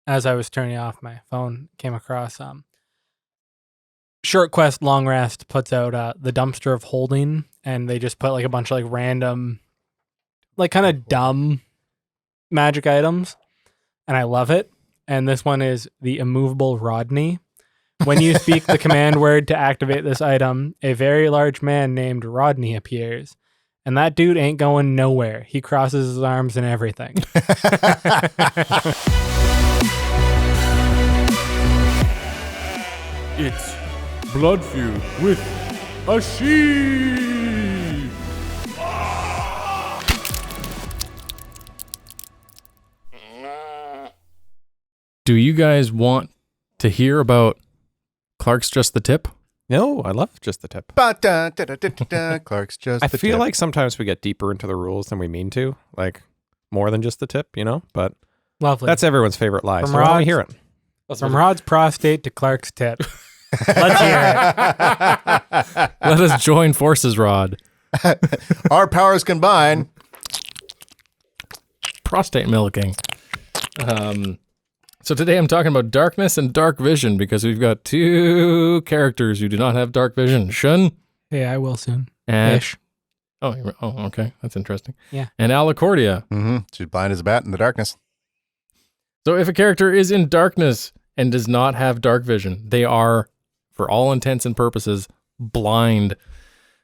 as I was turning off my phone, came across Short Quest Long Rest puts out the Dumpster of Holding, and they just put like a bunch of like random, like kind of dumb magic items, and I love it. And this one is the Immovable Rodney. When you speak the command word to activate this item, a very large man named Rodney appears. And that dude ain't going nowhere. He crosses his arms and everything. It's Blood Feud with a sheep. Do you guys want to hear about Clark's Just the Tip? No, I love Just the Tip. Clark's Just I the feel Tip. like sometimes we get deeper into the rules than we mean to, like more than just the tip, you know? But Lovely. that's everyone's favorite lie. From So why don't we Rod's- hear it? From Rod's prostate to Clark's tip. Let's hear it. Let us join forces, Rod. Our powers combine. Prostate milking. So today I'm talking about darkness and dark vision because we've got two characters who do not have dark vision. Shun Hey, I will soon. and... Ish. Oh, okay. That's interesting. Yeah. And Alicordia. Mm-hmm. She's blind as a bat in the darkness. So if a character is in darkness and does not have dark vision, they are, for all intents and purposes, blind.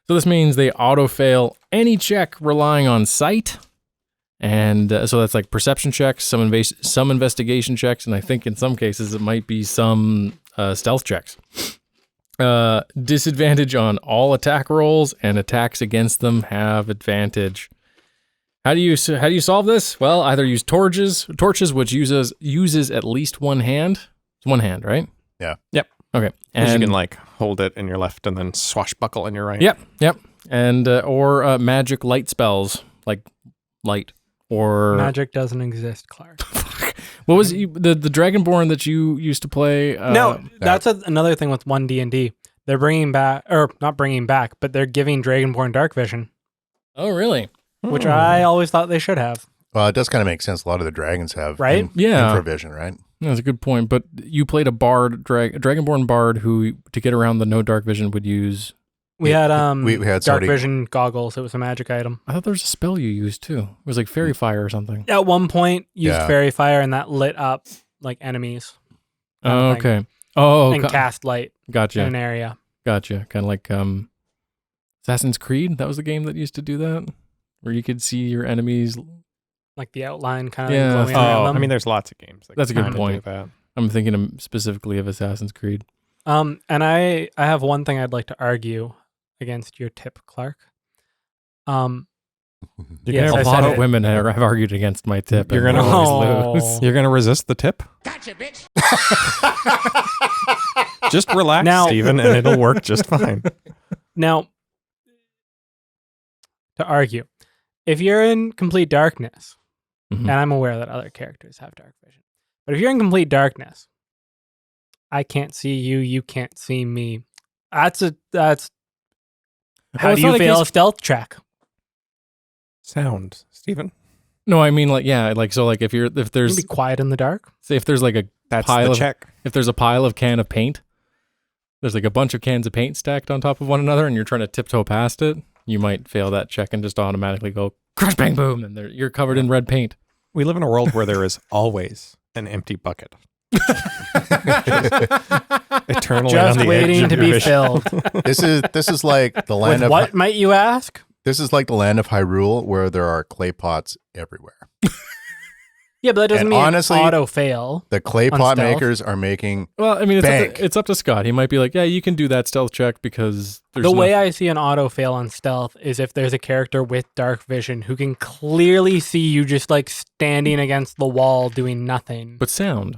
So this means they auto-fail any check relying on sight. And so that's like perception checks, some investigation checks, and I think in some cases it might be some stealth checks. Disadvantage on all attack rolls, and attacks against them have advantage. How do you solve this? Well, either use torches, which uses at least one hand. It's one hand, right? Yeah. Yep. Okay. And you can like hold it in your left and then swashbuckle in your right. Yep. And or magic light spells like light or Magic doesn't exist, Clark. what was the Dragonborn that you used to play? No, that's another thing with 1D&D. They're bringing back, or not bringing back, but they're giving Dragonborn dark vision, Oh, really? which I always thought they should have. Well, it does kind of make sense. A lot of the dragons have Right? Yeah. infravision, right? That's a good point. But you played a bard, Dragonborn bard, who to get around the no dark vision would use. We had we had dark somebody- vision goggles. It was a magic item. I thought there was a spell you used too. It was like fairy fire or something. At one point, used Yeah. fairy fire, and that lit up like enemies. kind of Oh, thing. okay. Oh, And cast light in gotcha. an area. Gotcha. Kind of like Assassin's Creed. That was the game that used to do that, where you could see your enemies. Like the outline kind of Yeah. glowing around Oh, them. I mean, there's lots of games. That's a good kinda do point. that. I'm thinking specifically of Assassin's Creed. And I have one thing I'd like to argue against your tip, Clark. Yes, A I lot said of it. women have argued against my tip. You're and gonna I always Oh. lose. You're gonna resist the tip? Just relax, Now- Steven, and it'll work just fine. Now, to argue, if you're in complete darkness, Mhm. and I'm aware that other characters have dark vision, but if you're in complete darkness, I can't see you, you can't see me. That's how it's do not you a fail a case- stealth check? Sound, Steven. No, I mean like so like if You there's can be quiet in the dark. say if there's like a That's pile the of check. if there's a pile of can of paint, there's like a bunch of cans of paint stacked on top of one another, and you're trying to tiptoe past it, you might fail that check and just automatically go crash bang boom, and you're covered in red paint. We live in a world where there is always an empty bucket. Eternally Just on the waiting edge of to your be vision. filled. This is like the land With of what, might you ask? This is like the land of Hyrule, where there are clay pots everywhere. Yeah, but that doesn't And mean honestly- auto fail. The clay On pot stealth? makers are making. Well, I mean, Bank. it's up to Scott. He might be like, yeah, you can do that stealth check because there's The way I see an auto fail on stealth is if there's a character with dark vision who can clearly see you just like standing against the wall doing nothing. but sound.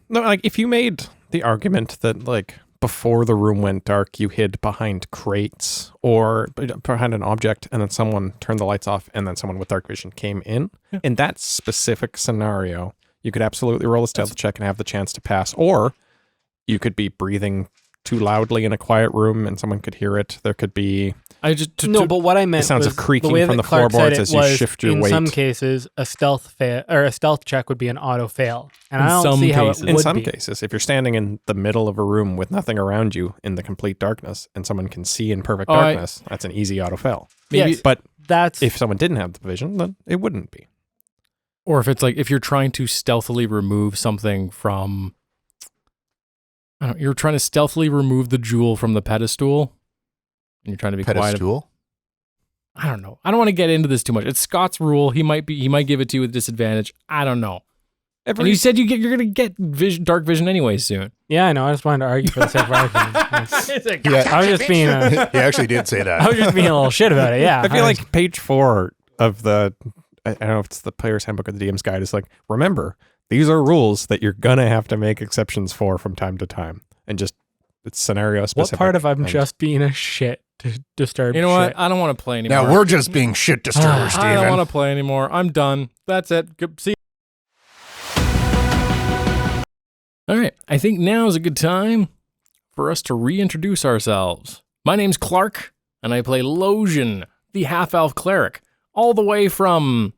No, like if you made the argument that like before the room went dark, you hid behind crates or behind an object, and then someone turned the lights off, and then someone with dark vision came in. Yeah. In that specific scenario, you could absolutely roll a stealth check and have the chance to pass, or you could be breathing too loudly in a quiet room and someone could hear it. There could be But what I meant The sounds was of creaking the way from that the Clark said floorboards it as you was, shift your in weight. some cases, a stealth fail or a stealth check would be an auto fail, and In I don't some see how cases. it In would some be. cases, if you're standing in the middle of a room with nothing around you in the complete darkness and someone can see in perfect darkness, that's an easy auto fail. Maybe, Yes. But That's if someone didn't have the vision, then it wouldn't be. or if it's like if you're trying to stealthily remove something from, I don't know, you're trying to stealthily remove the jewel from the pedestal, and you're trying to be quiet. Pedestal. I don't know. I don't want to get into this too much. It's Scott's rule. He might give it to you with disadvantage. I don't know. And you said you're gonna get dark vision anyway soon. yeah, I know. I just wanted to argue for the sake of argument. Yeah, I was just being he actually did say I that. was just being a little shit about it. Yeah, I feel like page 4 of the, I don't know if it's the player's handbook or the DM's guide, is like, remember, these are rules that you're going to have to make exceptions for from time to time. And just, it's scenario what specific. part of I'm and- just being a shit to disturb? You know what? shit? I don't want to play anymore. Now we're just being shit disturbers, I don't Steven. want to play anymore. I'm done. That's it. See you. All right. I think now is a good time for us to reintroduce ourselves. My name's Clark, and I play Losian, the half-elf cleric, all the way from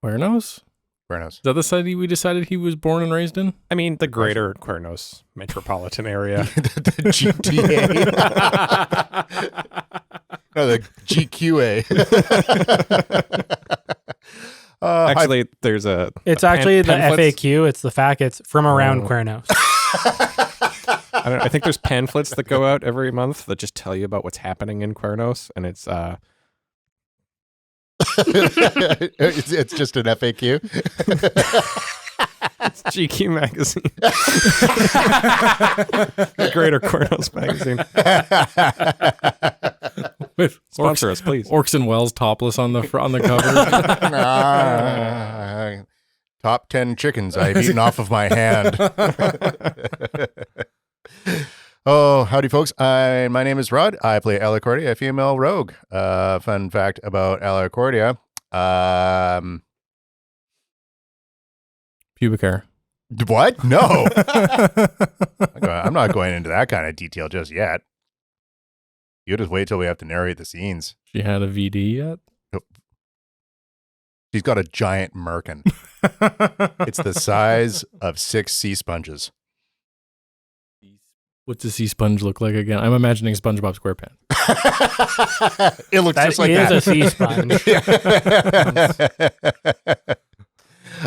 Cuernos? Vernos. Is that the city we decided he was born and raised in? I mean, the greater Cuernos metropolitan area. The GTA. No, the GQA. Actually, there's a. It's a actually the pamphlets. FAQ. It's the fact. It's from around Oh. Cuernos. I think there's pamphlets that go out every month that just tell you about what's happening in Cuernos, and it's it's just an FAQ. It's GQ magazine, the Greater Cuernos magazine. With Sponsor us, please. Orcs and Wells topless on the cover. Top 10 chickens I've eaten off of my hand. Oh, howdy, folks. My name is Rod. I play Alacordia, a female rogue. Fun fact about Alacordia. Pubic hair. What? No. I'm not going into that kind of detail just yet. You just wait till we have to narrate the scenes. She had a VD yet? She's got a giant merkin. It's the size of 6 sea sponges. What's a sea sponge look like again? I'm imagining SpongeBob SquarePants. It looks That just like is that. a sea sponge.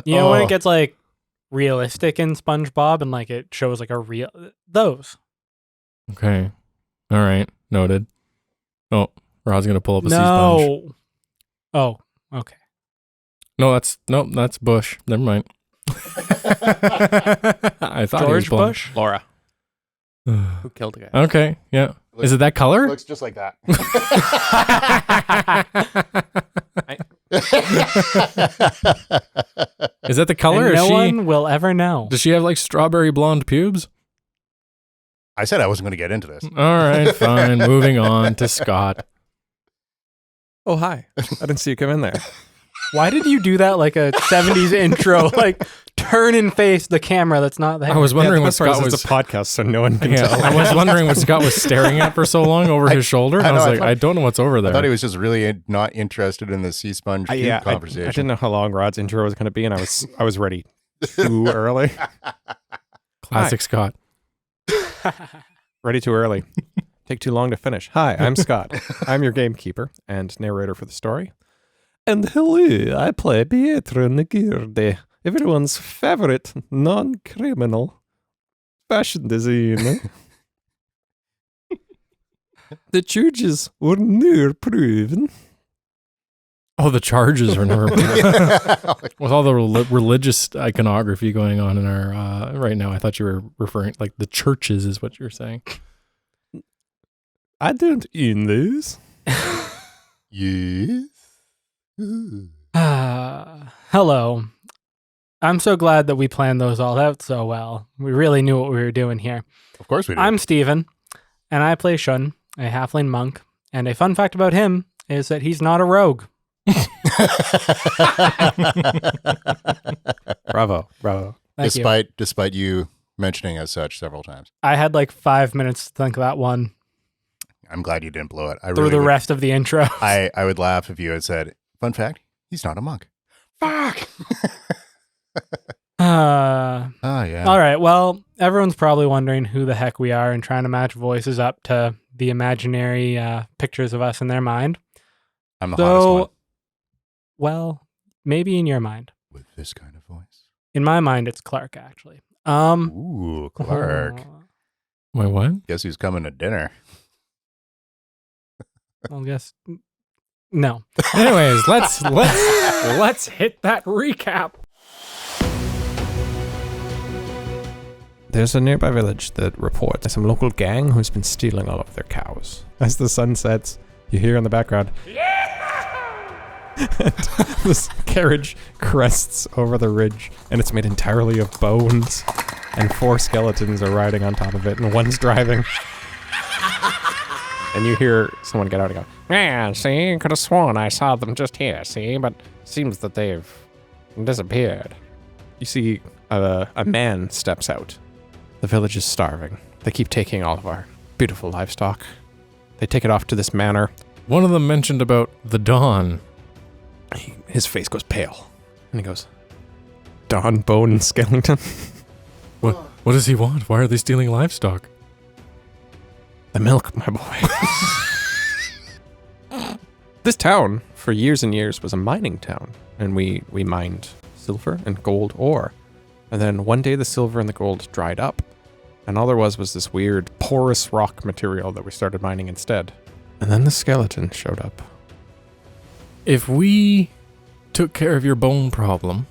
You know when Oh. it gets like realistic in SpongeBob and like it shows like a real those. Okay. All right. Noted. Oh, Rod's going to pull up a sea sponge. No. Oh, okay. No, that's Bush. Never mind. I thought he was George pulling- Bush. Laura, Okay. who killed the guy? Yeah. Is it that color? Looks just like that. Is that the color? And Is no she? one will ever know. Does she have like strawberry blonde pubes? I said I wasn't going to get into this. All right, fine. Moving on to Scott. Oh, hi. I didn't see you come in there. Why did you do that like a 70s intro? Like turn and face the camera that's not there. I was wondering what That's Scott was. It's a podcast, so no one can Yeah, tell. I was wondering what Scott was staring at for so long over his shoulder. And I was know, I like, thought- I don't know what's over there. I thought he was just really not interested in the sea sponge cube I conversation. didn't know how long Rod's intro was going to be, and I was ready too early. Classic Scott. Ready too early. Take too long to finish. Hi, I'm Scott. I'm your gamekeeper and narrator for the story. And hello, I play Pietro Nagirde, everyone's favorite non-criminal fashion designer. The charges were never proven. Oh, the charges were never with all the religious iconography going on in our right now. I thought you were referring like the churches is what you're saying. I don't own those. Yes. Hello. I'm so glad that we planned those all out so well. We really knew what we were doing here. Of course we do. I'm Steven, and I play Shun, a halfling monk. And a fun fact about him is that he's not a rogue. Bravo. Thank you. Despite you mentioning as such several times. I had like 5 minutes to think of that one. I'm glad you didn't blow it. I through really the would, rest of the intro. I would laugh if you had said, fun fact, he's not a monk. Fuck. Oh, yeah. All right. Well, everyone's probably wondering who the heck we are and trying to match voices up to the imaginary pictures of us in their mind. I'm the hottest one. Well, maybe in your mind. With this kind of voice. In my mind, it's Clark, actually. Ooh, Clark. Wait, what? Guess who's coming to dinner? I guess no. Anyways, let's hit that recap. There's a nearby village that reports some local gang who's been stealing all of their cows. As the sun sets, you hear in the background, and this carriage crests over the ridge, and it's made entirely of bones, and 4 skeletons are riding on top of it, and one's driving. And you hear someone get out and go, "Yeah, see, could have sworn I saw them just here, see, but seems that they've disappeared." You see a man steps out. The village is starving. They keep taking all of our beautiful livestock. They take it off to this manor. One of them mentioned about the dawn. His face goes pale, and he goes, "Dawn, Bone, and Skellington." What does he want? Why are they stealing livestock? The milk, my boy. This town, for years and years, was a mining town, and we mined silver and gold ore. And then one day the silver and the gold dried up, and all there was this weird porous rock material that we started mining instead. And then the skeleton showed up. If we took care of your bone problem,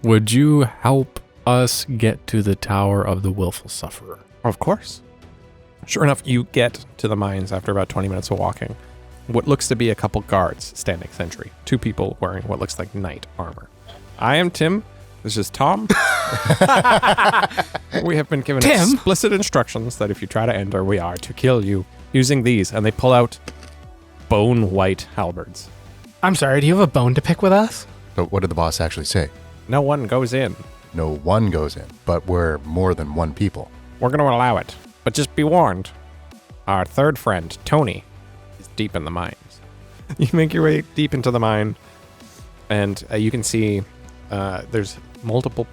would you help us get to the Tower of the Willful Sufferer? Of course. Sure enough, you get to the mines after about 20 minutes of walking. What looks to be a couple guards standing sentry. 2 people wearing what looks like knight armor. I am Tim. This is Tom. We have been given explicit instructions that if you try to enter, we are to kill you using these. And they pull out bone white halberds. I'm sorry, do you have a bone to pick with us? But what did the boss actually say? No one goes in. No one goes in, but we're more than one people. We're going to allow it. But just be warned. Our third friend, Tony, is deep in the mines. You make your way deep into the mine, and you can see there's multiple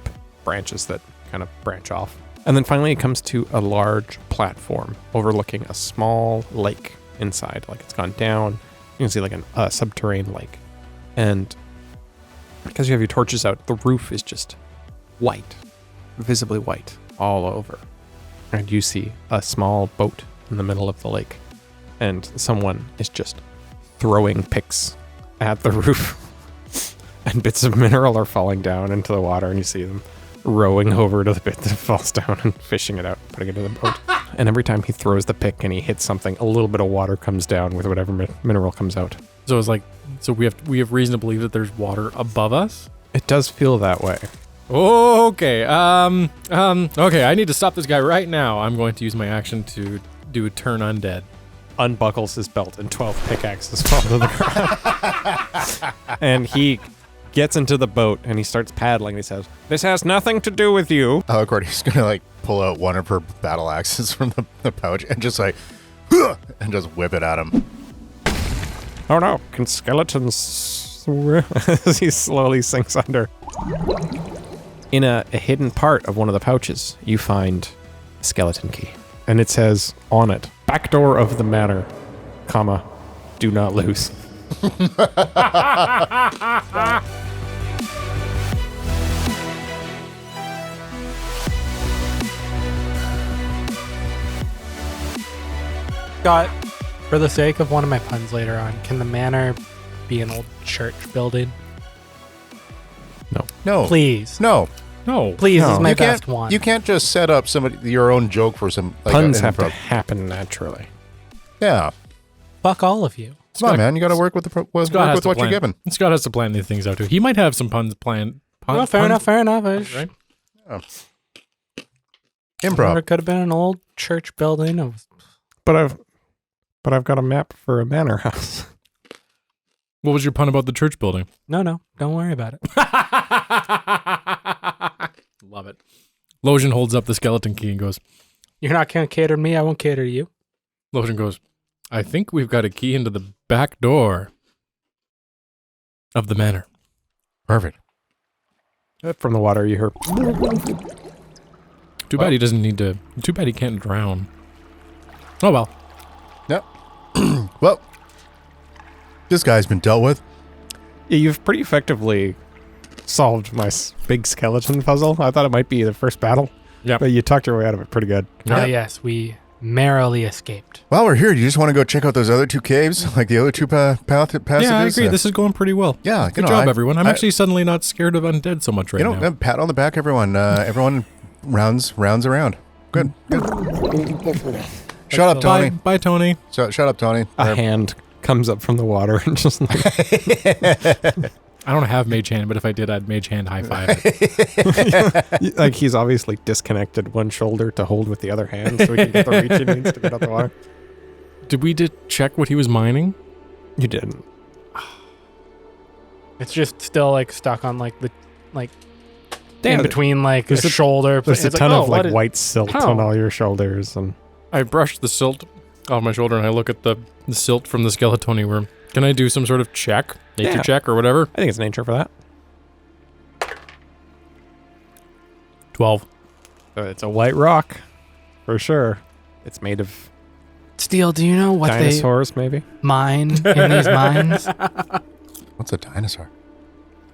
branches that kind of branch off. And then finally it comes to a large platform overlooking a small lake inside. Like it's gone down. You can see like a subterranean lake. And because you have your torches out, the roof is just white, visibly white all over. And you see a small boat in the middle of the lake. And someone is just throwing picks at the roof. And bits of mineral are falling down into the water, and you see them rowing over to the bit that falls down and fishing it out, putting it in the boat. And every time he throws the pick and he hits something, a little bit of water comes down with whatever mineral comes out. So it's like, so we have reason to believe that there's water above us? It does feel that way. Okay. Okay, I need to stop this guy right now. I'm going to use my action to do a turn undead. Unbuckles his belt and 12 pickaxes fall to the ground. And he gets into the boat and he starts paddling. He says, "This has nothing to do with you." Courtney's gonna like pull out one of her battle axes from the pouch and just like, and just whip it at him. "Oh no, can skeletons..." As he slowly sinks under. In a hidden part of one of the pouches, you find a skeleton key. And it says on it, "Back door of the manor, comma, do not lose." Scott, for the sake of one of my puns later on, can the manor be an old church building? No. Please. No. No. Please is my You best can't, one. you can't just set up your own joke for some like Puns an have to improv. happen naturally. Yeah. Fuck all of you. Come on, man. You got to work with Scott work has with to what you're plan. given. Scott has to plan these things out too. He might have some puns planned. Well, fair enough. Right? Improv. It could have been an old church building. But I've got a map for a manor house. What was your pun about the church building? No, don't worry about it. Love it. Lojan holds up the skeleton key and goes, You're not going to cater to me. I won't cater to you. Lojan goes, I think we've got a key into the back door of the manor. Perfect. From the water, you hear. Too bad he doesn't need to. Too bad he can't drown. Oh well. Yep. Well, this guy's been dealt with. Yeah, you've pretty effectively solved my big skeleton puzzle. I thought it might be the first battle. Yep. But you talked your way out of it pretty good. Ah, yes, we merrily escaped. While we're here, do you just want to go check out those other two caves? Like the other two passages? Yeah, I agree. This is going pretty well. Yeah, Good job, everyone. I'm actually suddenly not scared of undead so much right now. Pat on the back, everyone. Everyone rounds around. Good. Shut up, Tony. Bye, Tony. Shut up, Tony. A hand comes up from the water and just like... I don't have mage hand, but if I did, I'd mage hand high five it. like he's obviously disconnected one shoulder to hold with the other hand so he can get the reach he needs to get out the water. Did we check what he was mining? You didn't. It's just still like stuck on like the in Damn, between like the there's a- shoulder. There's It's a ton oh, of what like is- white silt Oh. on all your shoulders, and I brush the silt off my shoulder and I look at the silt from the Skeletoni worm. Can I do some sort of check? Nature Yeah. check or whatever? I think it's nature for that. 12. It's a white rock, for sure. It's made of Steele, do you know what dinosaurs, maybe. they mine in these mines? What's a dinosaur?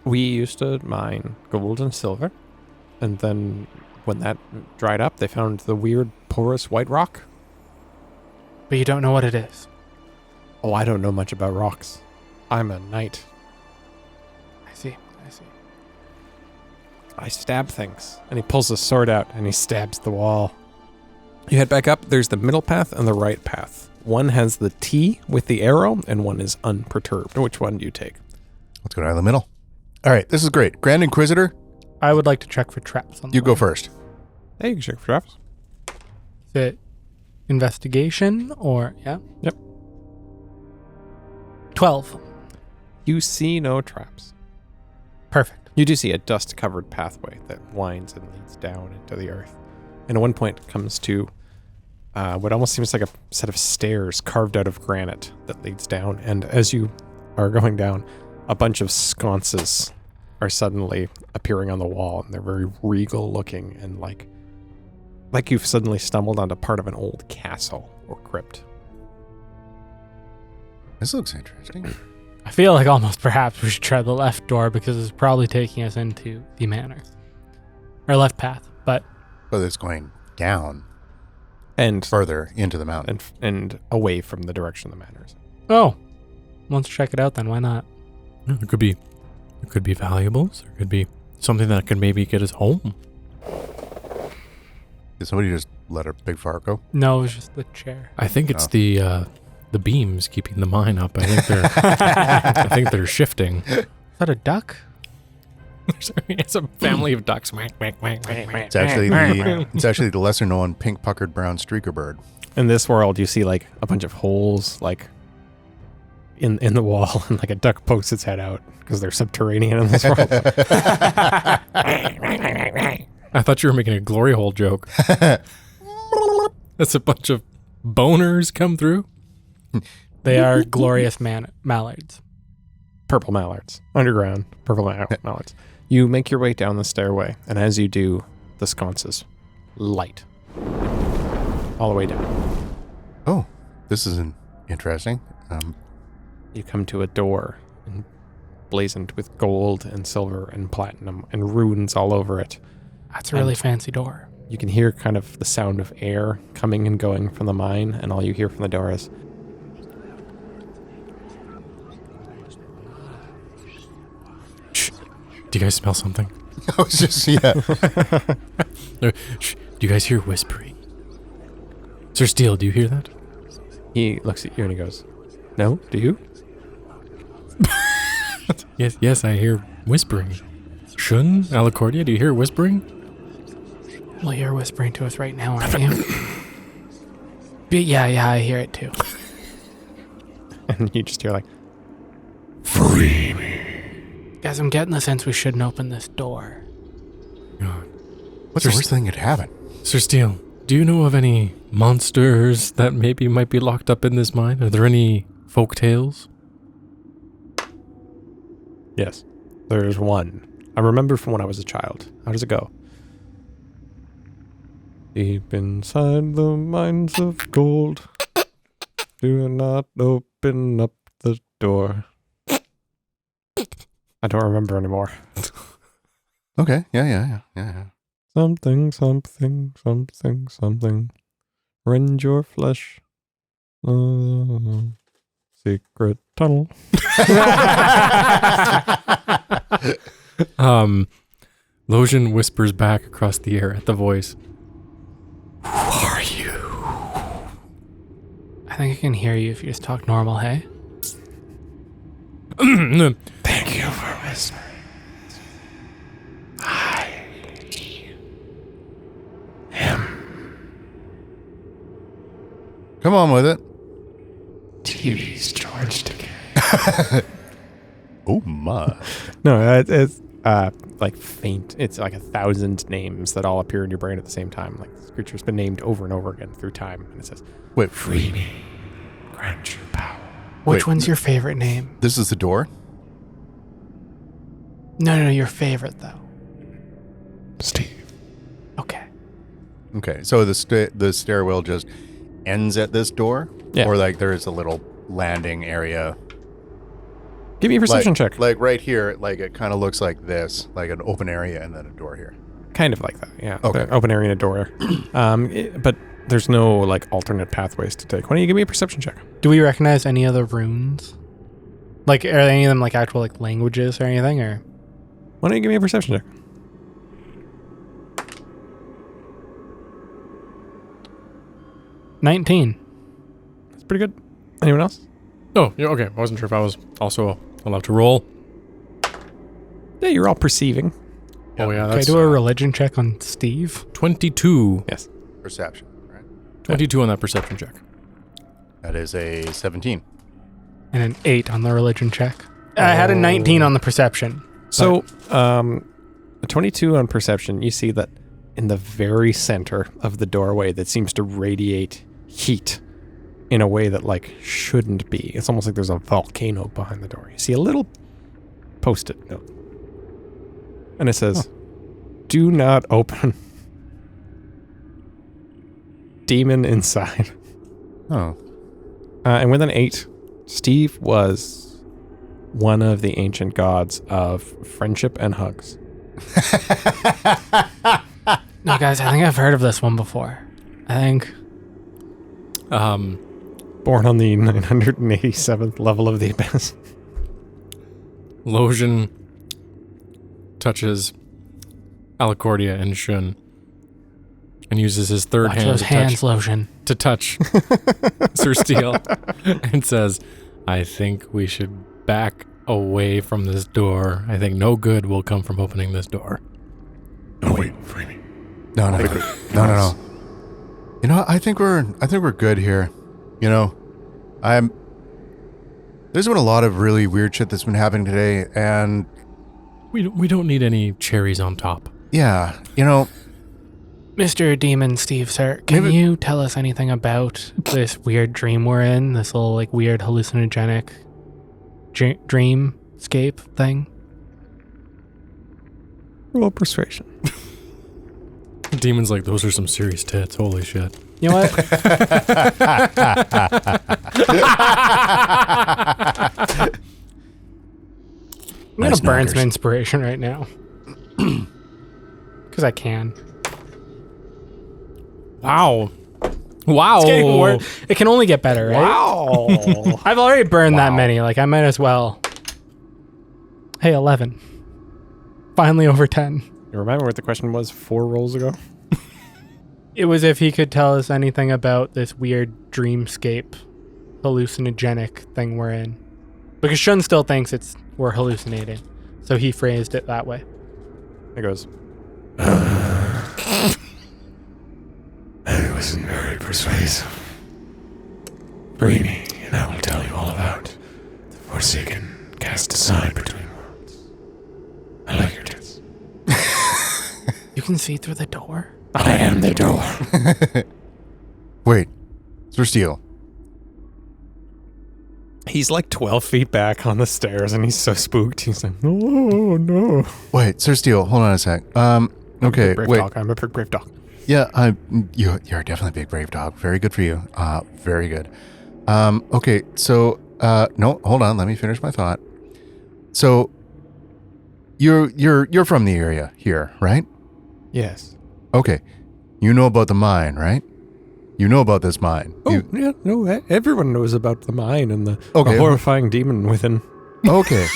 We used to mine gold and silver, and then when that dried up, they found the weird porous white rock. But you don't know what it is. Oh, I don't know much about rocks. I'm a knight. I see. I stab things. And he pulls his sword out and he stabs the wall. You head back up. There's the middle path and the right path. One has the T with the arrow and one is unperturbed. Which one do you take? Let's go down the middle. All right, this is great. Grand Inquisitor, I would like to check for traps on the you go way. first. Hey, you can check for traps. Is it investigation or yeah? Yep. 12. You see no traps. Perfect. You do see a dust-covered pathway that winds and leads down into the earth. And at one point it comes to what almost seems like a set of stairs carved out of granite that leads down. And as you are going down, a bunch of sconces are suddenly appearing on the wall, and they're very regal looking and like you've suddenly stumbled onto part of an old castle or crypt. This looks interesting. I feel like almost perhaps we should try the left door because it's probably taking us into the manor. Or left path, but But it's going down And further into the mountain. and away from the direction the manor is. oh. Let's check it out then, why not? Yeah, there could be valuables. There could be something that could maybe get us home. Did somebody just let a big fart go? No, it was just the chair. I think it's Oh. the beams keeping the mine up. I think they're shifting. Is that a duck? It's a family of ducks. It's actually the lesser known pink puckered brown streaker bird. In this world, you see like a bunch of holes like in the wall, and like a duck pokes its head out because they're subterranean in this world. I thought you were making a glory hole joke. That's a bunch of boners come through. They are glorious mallards. Purple mallards. Underground purple mallards. You make your way down the stairway, and as you do, the sconces light all the way down. Oh, this is interesting. You come to a door blazoned with gold and silver and platinum and runes all over it. That's a really And- fancy door. You can hear kind of the sound of air coming and going from the mine, and all you hear from the door is, Shh. Do you guys smell something? I was just, yeah. Shh. Do you guys hear whispering? Sir Steele, do you hear that? he looks at you and he goes, "No, do you?" Yes, I hear whispering. Shun, Alacordia, do you hear whispering? Well, you're whispering to us right now, aren't you? But yeah, I hear it too. And you just hear like, Free me. Guys, I'm getting the sense we shouldn't open this door. God. What's the worst thing that could happen? Sir Steele, Do you know of any monsters that maybe might be locked up in this mine? Are there any folk tales? Yes, there's one. I remember from when I was a child. How does it go? Deep inside the mines of gold, do not open up the door. I don't remember anymore. Okay. Yeah. Something, rend your flesh. Secret tunnel. Lojan whispers back across the air at the voice. Who are you? I think I can hear you if you just talk normal, hey? Thank you for whispering. I am Come on with it. TV's charged again. Oh my. No, it's like faint. It's like 1,000 names that all appear in your brain at the same time. Like this creature's been named over and over again through time, and it says, Wait, Free me. Grant your power. Which Wait. one's your favorite name? this is the door? No, your favorite, though. Steve. Okay. Okay, so the stairwell just ends at this door? Yeah. Or like there's a little landing area? "Give me a perception like, check." Like right here, like it kind of looks like this, like an open area and then a door here. Kind of like that, yeah. Okay. The open area and a door. But there's no like alternate pathways to take. Why don't you give me a perception check? Do we recognize any other runes? Like, are any of them like actual like languages or anything? Or Why don't you give me a perception check? $19. That's pretty good. Anyone else? Oh, yeah, okay. I wasn't sure if I was also allowed to roll. Yeah, you're all perceiving. Oh, yeah, Can I that's do a religion check on Steve? 22. Yes. Perception, right? 22 on that perception check. That is a 17. And an 8 on the religion check. I had a 19 on the perception. So, a 22 on perception, you see that in the very center of the doorway that seems to radiate heat in a way that like shouldn't be. It's almost like there's a volcano behind the door. You see a little post-it note. And it says, "Do not open. Demon inside." Oh. And with an 8, Steve was one of the ancient gods of friendship and hugs. No, guys, I think I've heard of this one before. I think. Born on the 987th level of the abyss. Lojan touches Alicordia and Shun and uses his third Watch hand those hands, Lotion. to touch Sir Steele and says, I think we should back away from this door. I think no good will come from opening this door. No, wait, free me. No. You know, I think we're good here. You know, there's been a lot of really weird shit that's been happening today, and We don't need any cherries on top. yeah, you know, Mr. Demon Steve, sir, can Maybe- you tell us anything about this weird dream we're in? This little, like, weird hallucinogenic dreamscape thing? Roll persuasion. The demon's like, those are some serious tits. Holy shit. You know what? I'm Nice gonna burn knockers. some inspiration right now. Because I can. Wow. Wow. It's getting worse. It can only get better, right? Wow. I've already burned that Wow. many. Like, I might as well. Hey, 11. Finally over 10. You remember what the question was 4 rolls ago? It was if he could tell us anything about this weird dreamscape hallucinogenic thing we're in. Because Shun still thinks we're hallucinating. So he phrased it that way. It goes, I wasn't very persuasive. Free me, and I will tell you all about the Forsaken cast aside between worlds. I like your tits. You can see through the door? I am the door. Wait, Sir Steele. He's like 12 feet back on the stairs, and he's so spooked. He's like, oh, no. Wait, Sir Steele, hold on a sec. Okay, Brave wait. dog. I'm a brave dog. Yeah, you're definitely a big brave dog. Very good for you. Very good. Okay, so no, hold on. Let me finish my thought. So, you're from the area here, right? Yes. Okay, you know about the mine, right? You know about this mine. Oh, yeah, no, everyone knows about the mine and the Okay. horrifying demon within. Okay,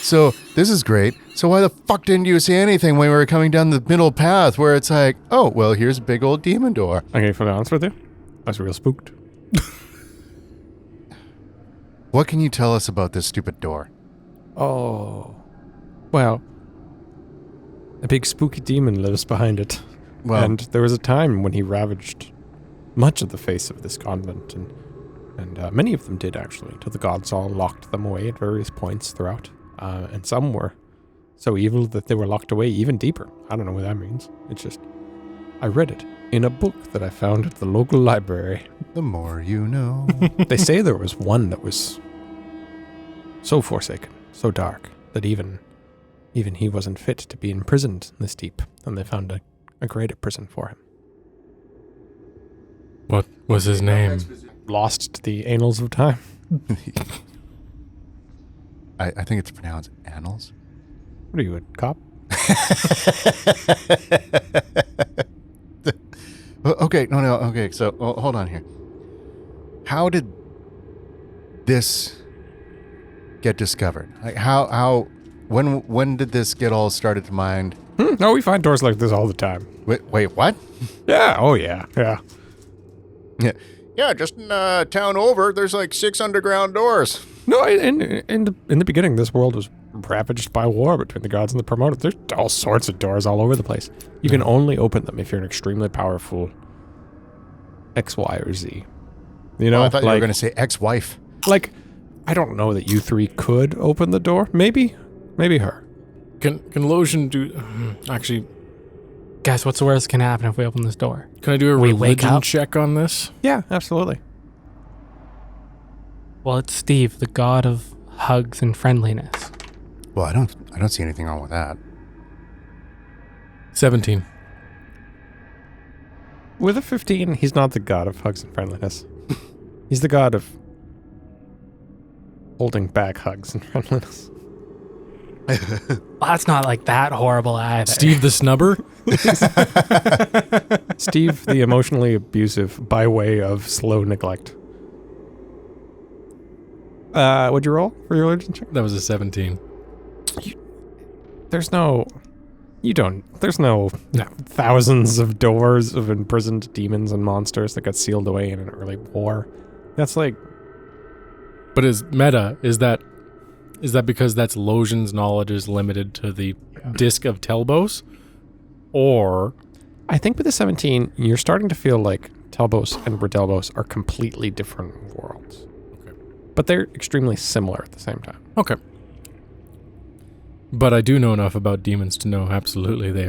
so this is great. So why the fuck didn't you say anything when we were coming down the middle path where it's like, oh, well, here's a big old demon door. Okay, to be honest with you, I was real spooked. What can you tell us about this stupid door? Oh. Well, a big spooky demon lives behind it. Well, And there was a time when he ravaged much of the face of this convent, and many of them did, actually, till the gods all locked them away at various points throughout. And some were so evil that they were locked away even deeper. I don't know what that means. It's just, I read it in a book that I found at the local library. the more you know. They say there was one that was so forsaken, so dark, that even he wasn't fit to be imprisoned this deep, and they found a greater prison for him. What was his name? Lost to the annals of time. I think it's pronounced annals. What are you, a cop? Okay, no, okay, so hold on here. How did this get discovered? Like when did this get all started to mind? No, we find doors like this all the time. Wait, what? Yeah, oh yeah. Yeah, just in town over, there's like 6 underground doors. No, in the beginning, this world was ravaged by war between the gods and the promoted. There's all sorts of doors all over the place. You can only open them if you're an extremely powerful X, Y, or Z. You know, I thought you were going to say ex-wife. like, I don't know that you three could open the door. Maybe her. Can Lotion do... Actually, Guys, what's the worst that can happen if we open this door? can I do a We wake religion up? check on this? Yeah, absolutely. Well, it's Steve, the god of hugs and friendliness. Well, I don't see anything wrong with that. 17. With a 15, he's not the god of hugs and friendliness. He's the god of holding back hugs and friendliness. Well, that's not like that horrible either. Steve the Snubber? Steve, the emotionally abusive by way of slow neglect. What'd you roll for your religion check? That was a 17. There's no thousands of doors of imprisoned demons and monsters that got sealed away in an early war. That's like, But is that because that's Lotion's knowledge is limited to the Disc of Telbos? Or... I think with the 17, you're starting to feel like Telbos and Redelbos are completely different worlds. Okay. But they're extremely similar at the same time. Okay. But I do know enough about demons to know absolutely they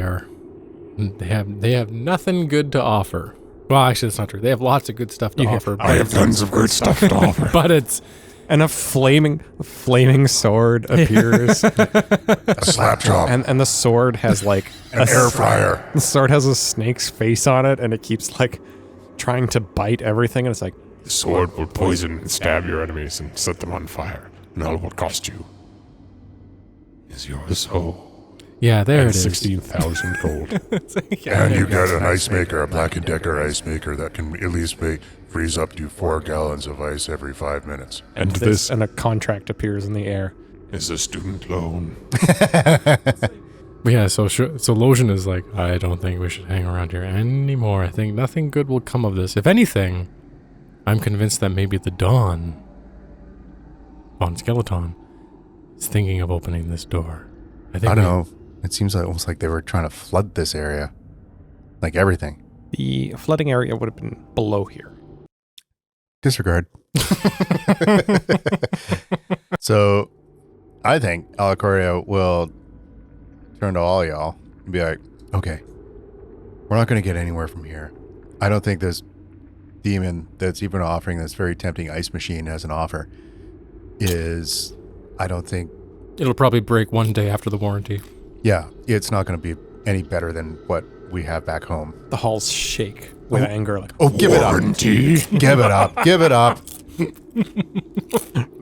have nothing good to offer. Well, actually, that's not true. They have lots of good stuff to offer. I have tons of good stuff to offer. But it's... And a flaming sword appears. A slap chop. and the sword has like An air fryer. The sword has a snake's face on it, and it keeps like trying to bite everything, and it's like, The sword will poison and stab your enemies and set them on fire. And all it will cost you is your soul. Yeah, there And it is. 16,000 gold. And you get an ice maker, a Black & Decker ice maker that can at least freeze up to 4 gallons of ice every 5 minutes. And this and a contract appears in the air. is a student loan. Yeah, so Lotion is like, I don't think we should hang around here anymore. I think nothing good will come of this. If anything, I'm convinced that maybe the Von Skeleton, is thinking of opening this door. I don't know. It seems like almost like they were trying to flood this area. Like everything. The flooding area would have been below here. Disregard. So, I think Alacoria will turn to all y'all and be like, okay, We're not going to get anywhere from here. I don't think this demon that's even offering this very tempting ice machine as an offer is... I don't think... It'll probably break one day after the warranty. Yeah, it's not going to be any better than what we have back home. The halls shake with anger. Like, Oh, give it up. Warranty. Give it up. Give it up.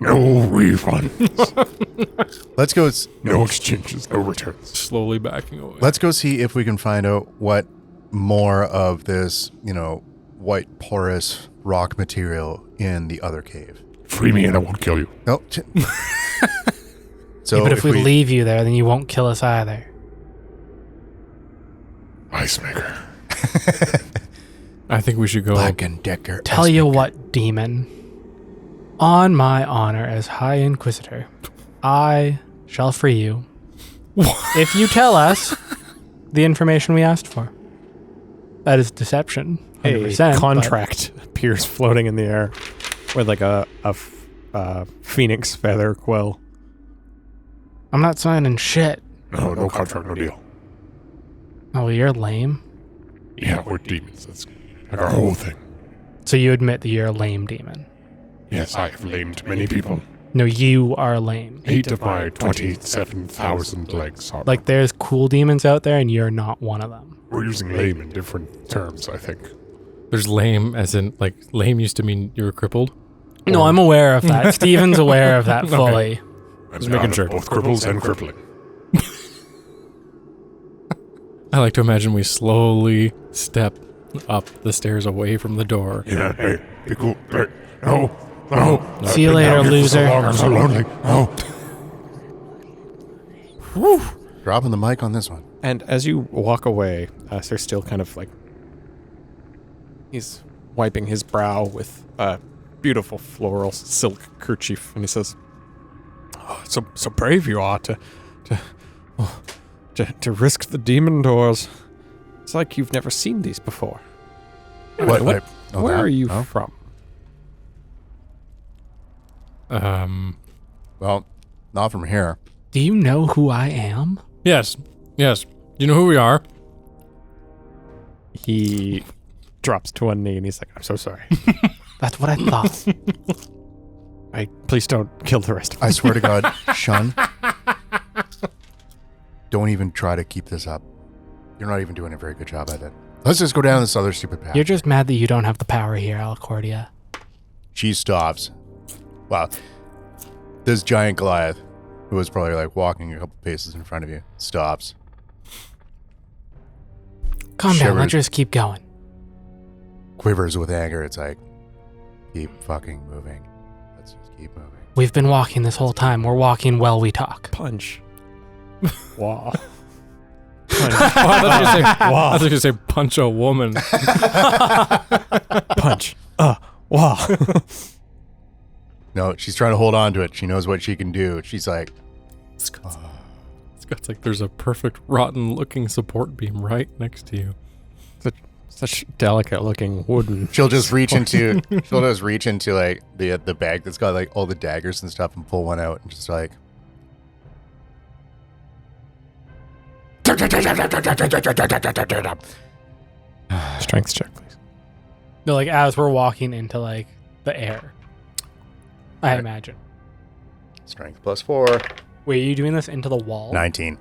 No refunds. Let's go. No exchanges. No returns. Slowly backing away. Let's go see if we can find out what more of this, white porous rock material in the other cave. Free me and I won't kill you. No. So But if we leave you there, then you won't kill us either. Ice maker. I think we should go. Black and Decker. Tell you what, demon. On my honor as High Inquisitor, I shall free you. If you tell us the information we asked for. That is deception. 100%, a contract appears floating in the air with like a phoenix feather quill. I'm not signing shit. No contract, no deal. Oh, you're lame. Yeah, we're demons. That's like our whole thing. So you admit that you're a lame demon. Yes, I have lamed many people. No, you are lame. 8 of my 27,000 legs are. Like, there's cool demons out there, and you're not one of them. We're using lame in different terms, I think. There's lame, as in, like, lame used to mean you were crippled. No, I'm aware of that. Steven's aware of that fully. I'm Just making proud sure. of both cripples and crippling. I like to imagine we slowly step up the stairs away from the door. Yeah, hey, be cool. Hey, no. See you I've been later, down here for loser. So long, I'm so lonely. No. Dropping the mic on this one. And as you walk away, Sir Steele kind of like... He's wiping his brow with a beautiful floral silk kerchief, and he says, "Oh, so brave you are to risk the demon doors. It's like you've never seen these before. What? Where are you Oh. from?" Well, not from here. Do you know who I am? Yes. Do you know who we are? He drops to one knee and he's like, "I'm so sorry. That's what I thought. Please don't kill the rest of us." I swear to God, Shun, don't even try to keep this up. You're not even doing a very good job at it. Let's just go down this other stupid path. You're just mad that you don't have the power here, Alcordia. She stops. Wow. This giant Goliath, who was probably like walking a couple paces in front of you, stops. Calm down, let's Shivers. just keep going. Quivers with anger. It's like, keep fucking moving. Let's just keep moving. We've been walking this whole time. We're walking while we talk. Punch. Wow. I thought you were going to say punch a woman. Punch. Wow. No, she's trying to hold on to it. She knows what she can do. She's like, Scott's like, there's a perfect rotten looking support beam right next to you. Such delicate looking wooden. she'll just reach into like the bag that's got like all the daggers and stuff and pull one out and just like, Strength check, please. No, like as we're walking into like the air. I imagine. strength +4. Wait, are you doing this into the wall? 19.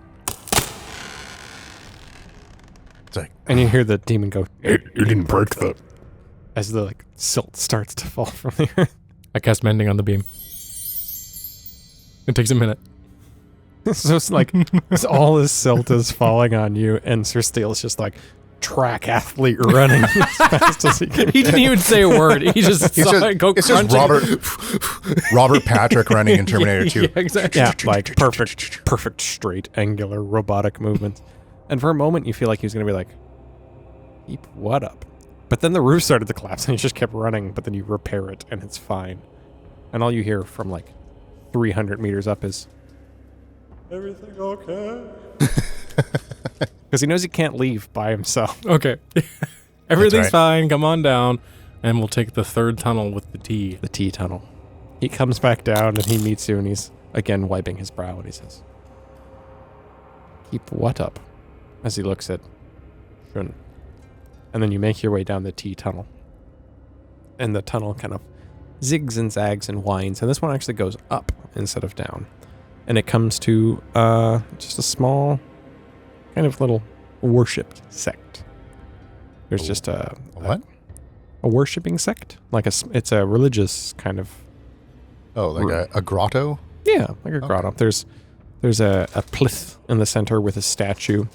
It's like, And you hear the demon go Hey, you didn't break the... as the like silt starts to fall from the earth. I cast mending on the beam. It takes a minute. So it's like all this silt is falling on you, and Sir Steele's just like track athlete running as fast as he can. He didn't even say a word. He just He's saw just- it go it's just crunching. Robert Patrick running in Terminator 2. Yeah, exactly. Yeah, like perfect straight angular robotic movements. And for a moment you feel like he was gonna be like, keep what up? But then the roof started to collapse and he just kept running, but then you repair it and it's fine. And all you hear from like 300 meters up is, "Everything okay?" Because he knows he can't leave by himself. Okay. Everything's right. fine. Come on down. And we'll take the third tunnel with the T. The T tunnel. He comes back down and he meets you and he's again wiping his brow and he says, "Keep what up?" As he looks at Shun. and then you make your way down the T tunnel. And the tunnel kind of zigs and zags and winds, and this one actually goes up instead of down. And it comes to just a small, kind of little worshipped sect. There's just a what? A worshipping sect, it's a religious kind of. Oh, like a grotto? Yeah, like a grotto. There's a plinth in the center with a statue,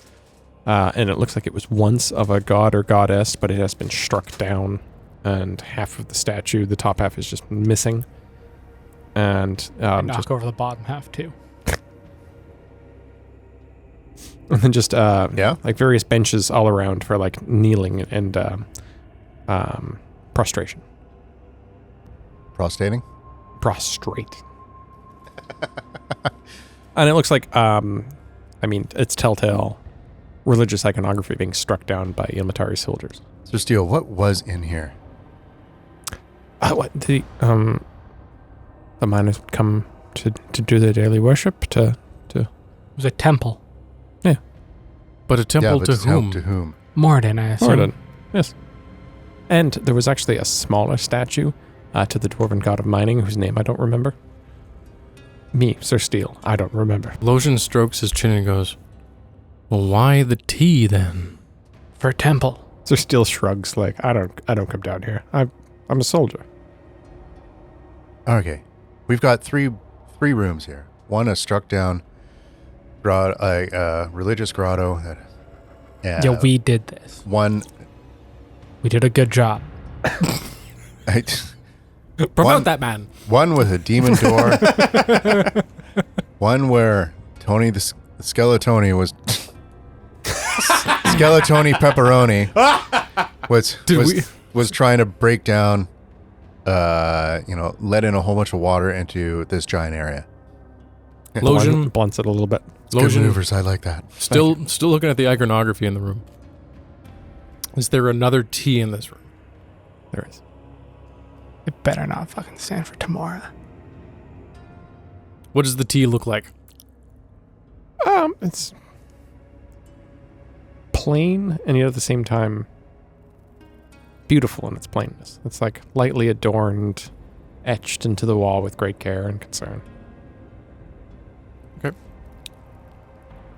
and it looks like it was once of a god or goddess, but it has been struck down, and half of the statue, the top half, is just missing. And knock over the bottom half too. And then just like various benches all around for like kneeling and prostration. Prostrating? Prostrate. And it looks like, it's telltale religious iconography being struck down by Ilmatari soldiers. Sir Steele, what was in here? What the miners would come to do their daily worship It was a temple. Yeah. But a temple to whom? To whom? Morden, I assume. Morden. Yes. And there was actually a smaller statue to the dwarven god of mining, whose name I don't remember. Me, Sir Steele, I don't remember. Lotion strokes his chin and goes, well, why the T then? For temple. Sir Steele shrugs like, I don't come down here. I'm a soldier. Okay. We've got three rooms here. One, a struck down religious grotto. Yeah, we did this. One. We did a good job. Promote that man. One with a demon door. One where Tony the Skeletoni was Skeletoni Pepperoni was trying to break down, let in a whole bunch of water into this giant area. Lotion blunts it a little bit. Good maneuvers, I like that. Still looking at the iconography in the room. Is there another T in this room? There is. It better not fucking stand for tomorrow. What does the T look like? It's plain and yet at the same time beautiful in its plainness. It's like lightly adorned, etched into the wall with great care and concern.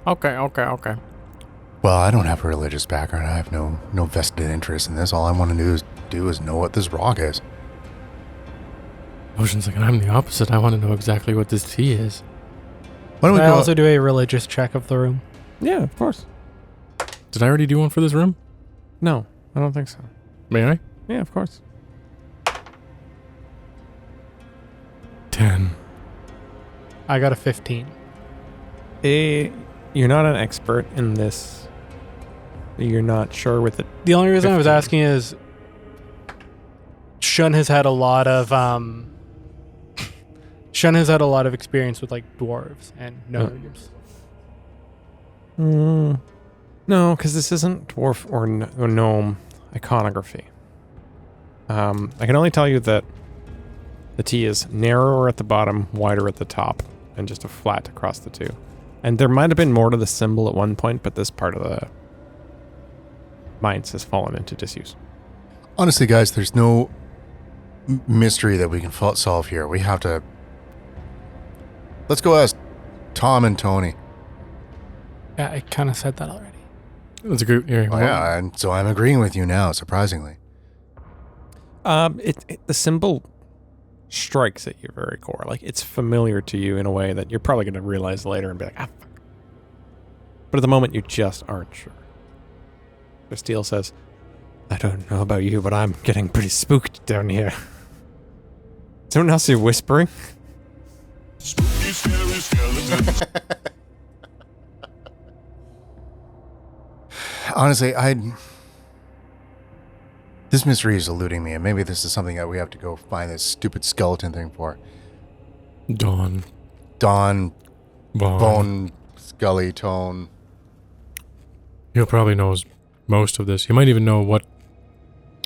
Okay. Well, I don't have a religious background. I have no vested interest in this. All I want to do is know what this rock is. Lotion's like, I'm the opposite. I want to know exactly what this T is. Why don't we Can I go? also do a religious check of the room? Yeah, of course. Did I already do one for this room? No, I don't think so. May I? Yeah, of course. 10. I got a 15. You're not an expert in this. You're not sure with it. The only reason I was 15. asking is Shun has had a lot of experience with like dwarves and gnomes. No, because this isn't dwarf or gnome iconography. I can only tell you that the T is narrower at the bottom, wider at the top, and just a flat across the two. And there might have been more to the symbol at one point, but this part of the mines has fallen into disuse. Honestly, guys, there's no mystery that we can solve here. We have to. Let's go ask Tom and Tony. Yeah, I kind of said that already. That's a good. Yeah, and so I'm agreeing with you now, surprisingly. The symbol strikes at your very core. Like, it's familiar to you in a way that you're probably going to realize later and be like, fuck. But at the moment, you just aren't sure. Sir Steele says, I don't know about you, but I'm getting pretty spooked down here. Someone else is whispering? Spooky, scary skeletons. Honestly, this mystery is eluding me, and maybe this is something that we have to go find this stupid skeleton thing for. Dawn. Bone, Scully, Tone. He'll probably knows most of this. He might even know what.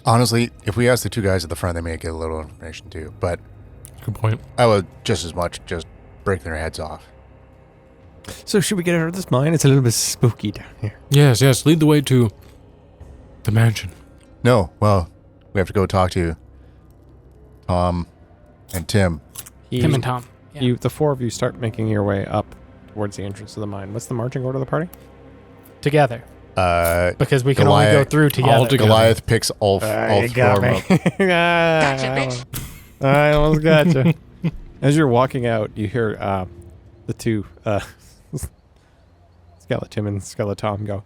Honestly, if we ask the two guys at the front, they may get a little information too. But Good point. I would just as much just break their heads off. So should we get out of this mine? It's a little bit spooky down here. Yes. Lead the way to The mansion. No, well, we have to go talk to Tom and Tim. Tim and Tom. Yeah. The four of you start making your way up towards the entrance of the mine. What's the marching order of the party? Together. Because we can Goliath- only go through together. all together. Goliath picks all You four got of me. them. I almost got you. As you're walking out, you hear the two Skeleton and Skeleton go,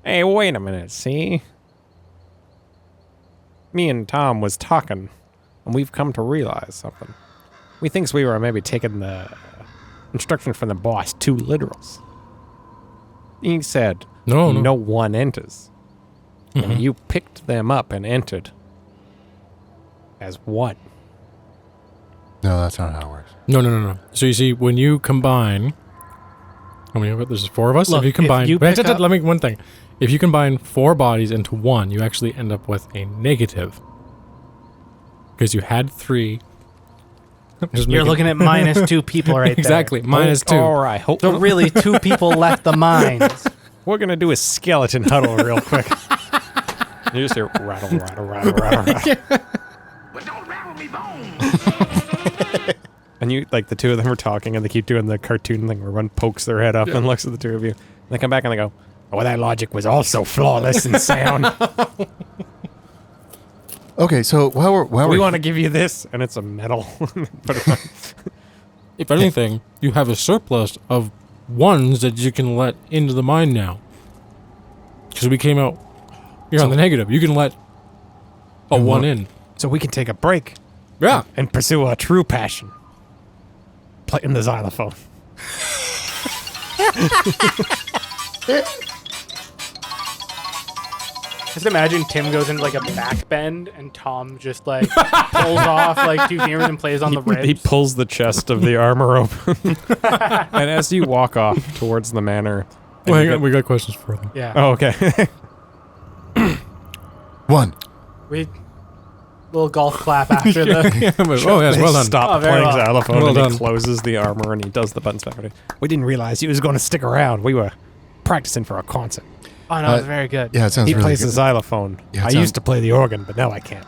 "Hey, wait a minute, see? Me and Tom was talking, and we've come to realize something. We thinks we were maybe taking the instruction from the boss too literals. He said, no one enters. And you picked them up and entered as one. No, that's not how it works. No. So you see, when you combine, how many of it? There's 4 of us. Look, if you combine, if you pick up- let me one thing. If you combine 4 bodies into one, you actually end up with a negative because you had 3. You're looking at minus 2 people right exactly minus 2. All right, there. So really, 2 people left the mines. we're going to do a skeleton huddle real quick. You just hear rattle, rattle, rattle, rattle, rattle. But don't rattle me bones. And you, like, the two of them are talking, and they keep doing the cartoon thing where one pokes their head up and looks at the two of you. And they come back and they go, "Oh, that logic was also flawless and sound. Okay, so while We we're want to give you this," and it's a medal. Put it on. If anything, you have a surplus of ones that you can let into the mine now. Because we came out, you're on the negative. You can let a 1 in. So we can take a break Yeah. and pursue our true passion. Playing the xylophone. Just imagine Tim goes into like a back bend and Tom just like pulls off like 2 fingers and plays on the ribs. He pulls the chest of the armor open. And as you walk off towards the manor... and Well, you hang on, get- we got questions for them. Yeah. Oh, okay. 1. We little golf clap after the. Oh, yes, well done. Stop Oh, very playing well. xylophone Well and done. he closes the armor and he does the buttons back. We didn't realize he was going to stick around. We were practicing for a concert. Oh no, it's very good. Yeah, it sounds He really plays good. the xylophone. Yeah, it I sounds- used to play the organ, but now I can't.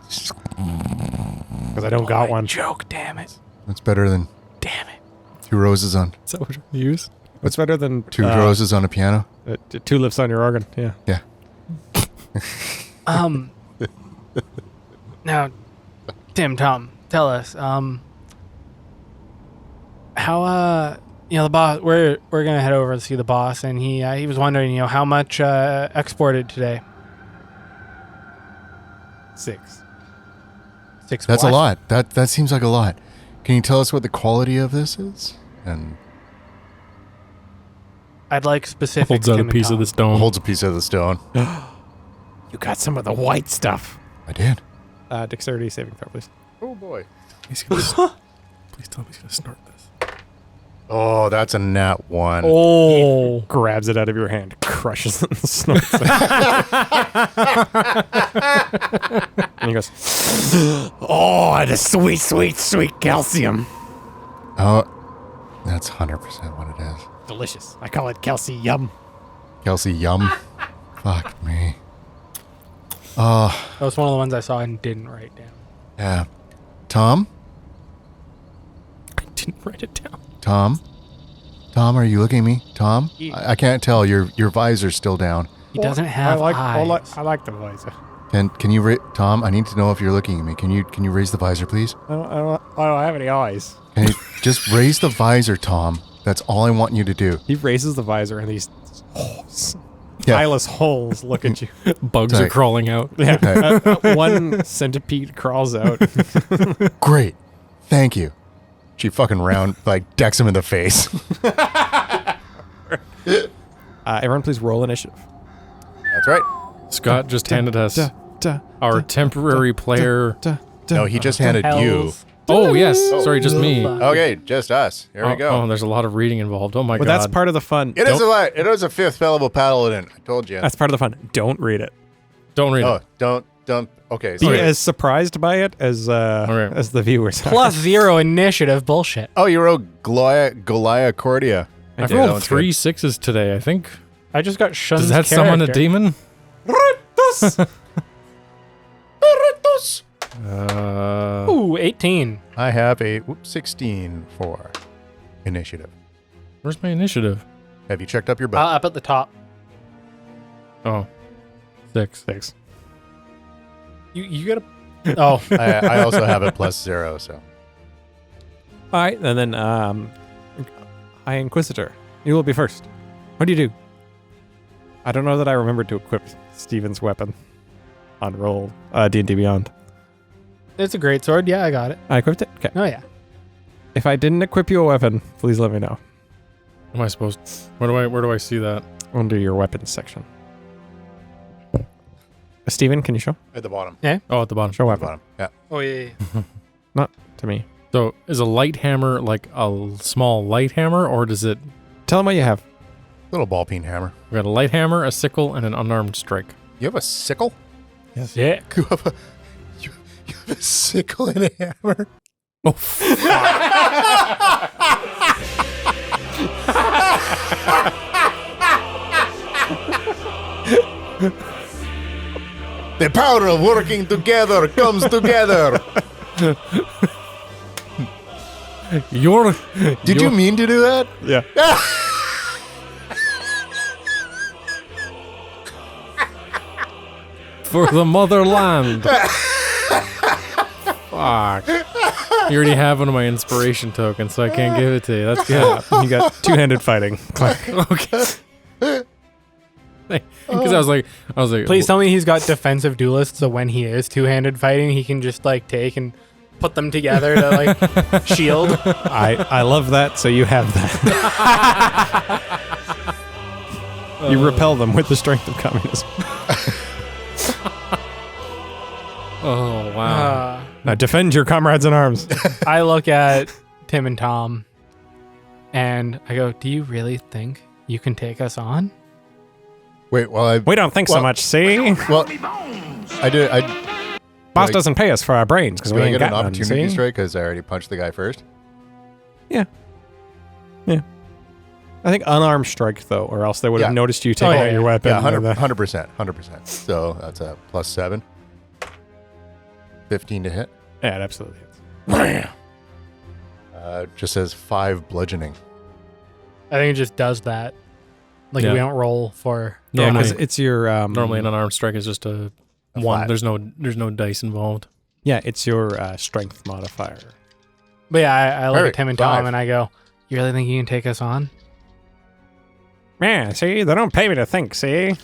Because I don't got one. Joke, damn it. That's better than Damn it. 2 roses on Is that what you use? What's better than 2 roses on a piano. 2 lifts on your organ? Yeah. Yeah. Now, Tim, Tom, tell us, how the boss. We're gonna head over to see the boss, and he was wondering, how much exported today. 6. 6. That's what? a lot. That seems like a lot. Can you tell us what the quality of this is? And I'd like specific. Holds out a Tim and piece of Tom. the stone. holds a piece of the stone. You got some of the white stuff. I did. Dexterity saving throw, please. Oh boy. Please tell me he's gonna snort this. Oh, that's a nat 1. Oh, Grabs it out of your hand, crushes it, and snorts it. And he goes, "Oh, the sweet, sweet, sweet calcium. Oh, that's 100% what it is. Delicious. I call it calcium." Kelsey, yum. Fuck me. Oh, that was one of the ones I saw and didn't write down. yeah. Tom? I didn't write it down. Tom, are you looking at me? Tom? I can't tell. Your visor's still down. He doesn't have eyes. I like the visor. Can you Tom, I need to know if you're looking at me. Can you raise the visor, please? I don't have any eyes. Can you just raise the visor, Tom? That's all I want you to do. He raises the visor and these holes, Yeah. eyeless holes look at you. Bugs Sorry. are crawling out. Yeah. One centipede crawls out. Great. Thank you. She fucking decks him in the face. Everyone please roll initiative. That's right. Scott just handed us our temporary player. No, he just handed you. Hells. Oh, yes. Sorry, just me. Okay, just us. Here we go. Oh, there's a lot of reading involved. Oh, my Well, God. that's part of the fun. It is a 5th spellable paladin. I told you. That's part of the fun. Don't read it. Don't read Oh, it. don't. Okay, Be sorry. as surprised by it as the viewers are. Plus 0 initiative. Bullshit. Oh, you wrote Goliath Cordia. I've Yeah, that rolled one's 3 good. 6s today, I think. I just got Shun's Does that summon a character. demon? Ooh, 18. I have a 16 for initiative. Where's my initiative? Have you checked up your book? Up at the top. Oh, 6. You gotta. Oh, I also have a +0, so. All right, and then High Inquisitor, you will be first. What do you do? I don't know that I remembered to equip Steven's weapon on roll D&D Beyond. it's a great sword. Yeah, I got it. I equipped it? Okay. Oh, yeah. If I didn't equip you a weapon, please let me know. Am I supposed? Where do I see that? Under your weapons section. Steven, can you show? At the bottom. Oh, at the bottom. Show At the weapon. bottom. Yeah. Oh, yeah. Not to me. So is a light hammer like a small light hammer, or does it? Tell him what you have. Little ball peen hammer. We got a light hammer, a sickle, and an unarmed strike. You have a sickle? Yeah. You have a sickle and a hammer? Oh, The power of working together comes together. Did you mean to do that? Yeah. for the motherland? Fuck. You already have one of my inspiration tokens, so I can't give it to you. That's good. You got two-handed fighting. Okay. Because I was like, Please tell me he's got defensive duelists, so when he is two-handed fighting, he can just like take and put them together to like shield. I love that, so you have that. You repel them with the strength of communism. Oh wow. Now defend your comrades in arms. I look at Tim and Tom, and I go, "Do you really think you can take us on?" Wait, well, We don't think so Well- much, see? well, Me bones. I did. Boss Like- doesn't pay us for our brains because Do we I ain't get an got none, opportunity see? strike because I already punched the guy first? I think unarmed strike, though, or else they would have Yeah. noticed you taking yeah, out your yeah. weapon. Yeah, and then- 100%. So that's a +7. 15 to hit. Yeah, it absolutely is. Just says 5 bludgeoning. I think it just does that. Like Yeah. we don't roll for. Yeah, Normally, because it's your normally an unarmed strike is just a A one. flat. There's no dice involved. Yeah, it's your strength modifier. But yeah, I look Perfect, at Tim and Tom 5. and I go, "You really think you can take us on?" Yeah, see, they don't pay me to think. See,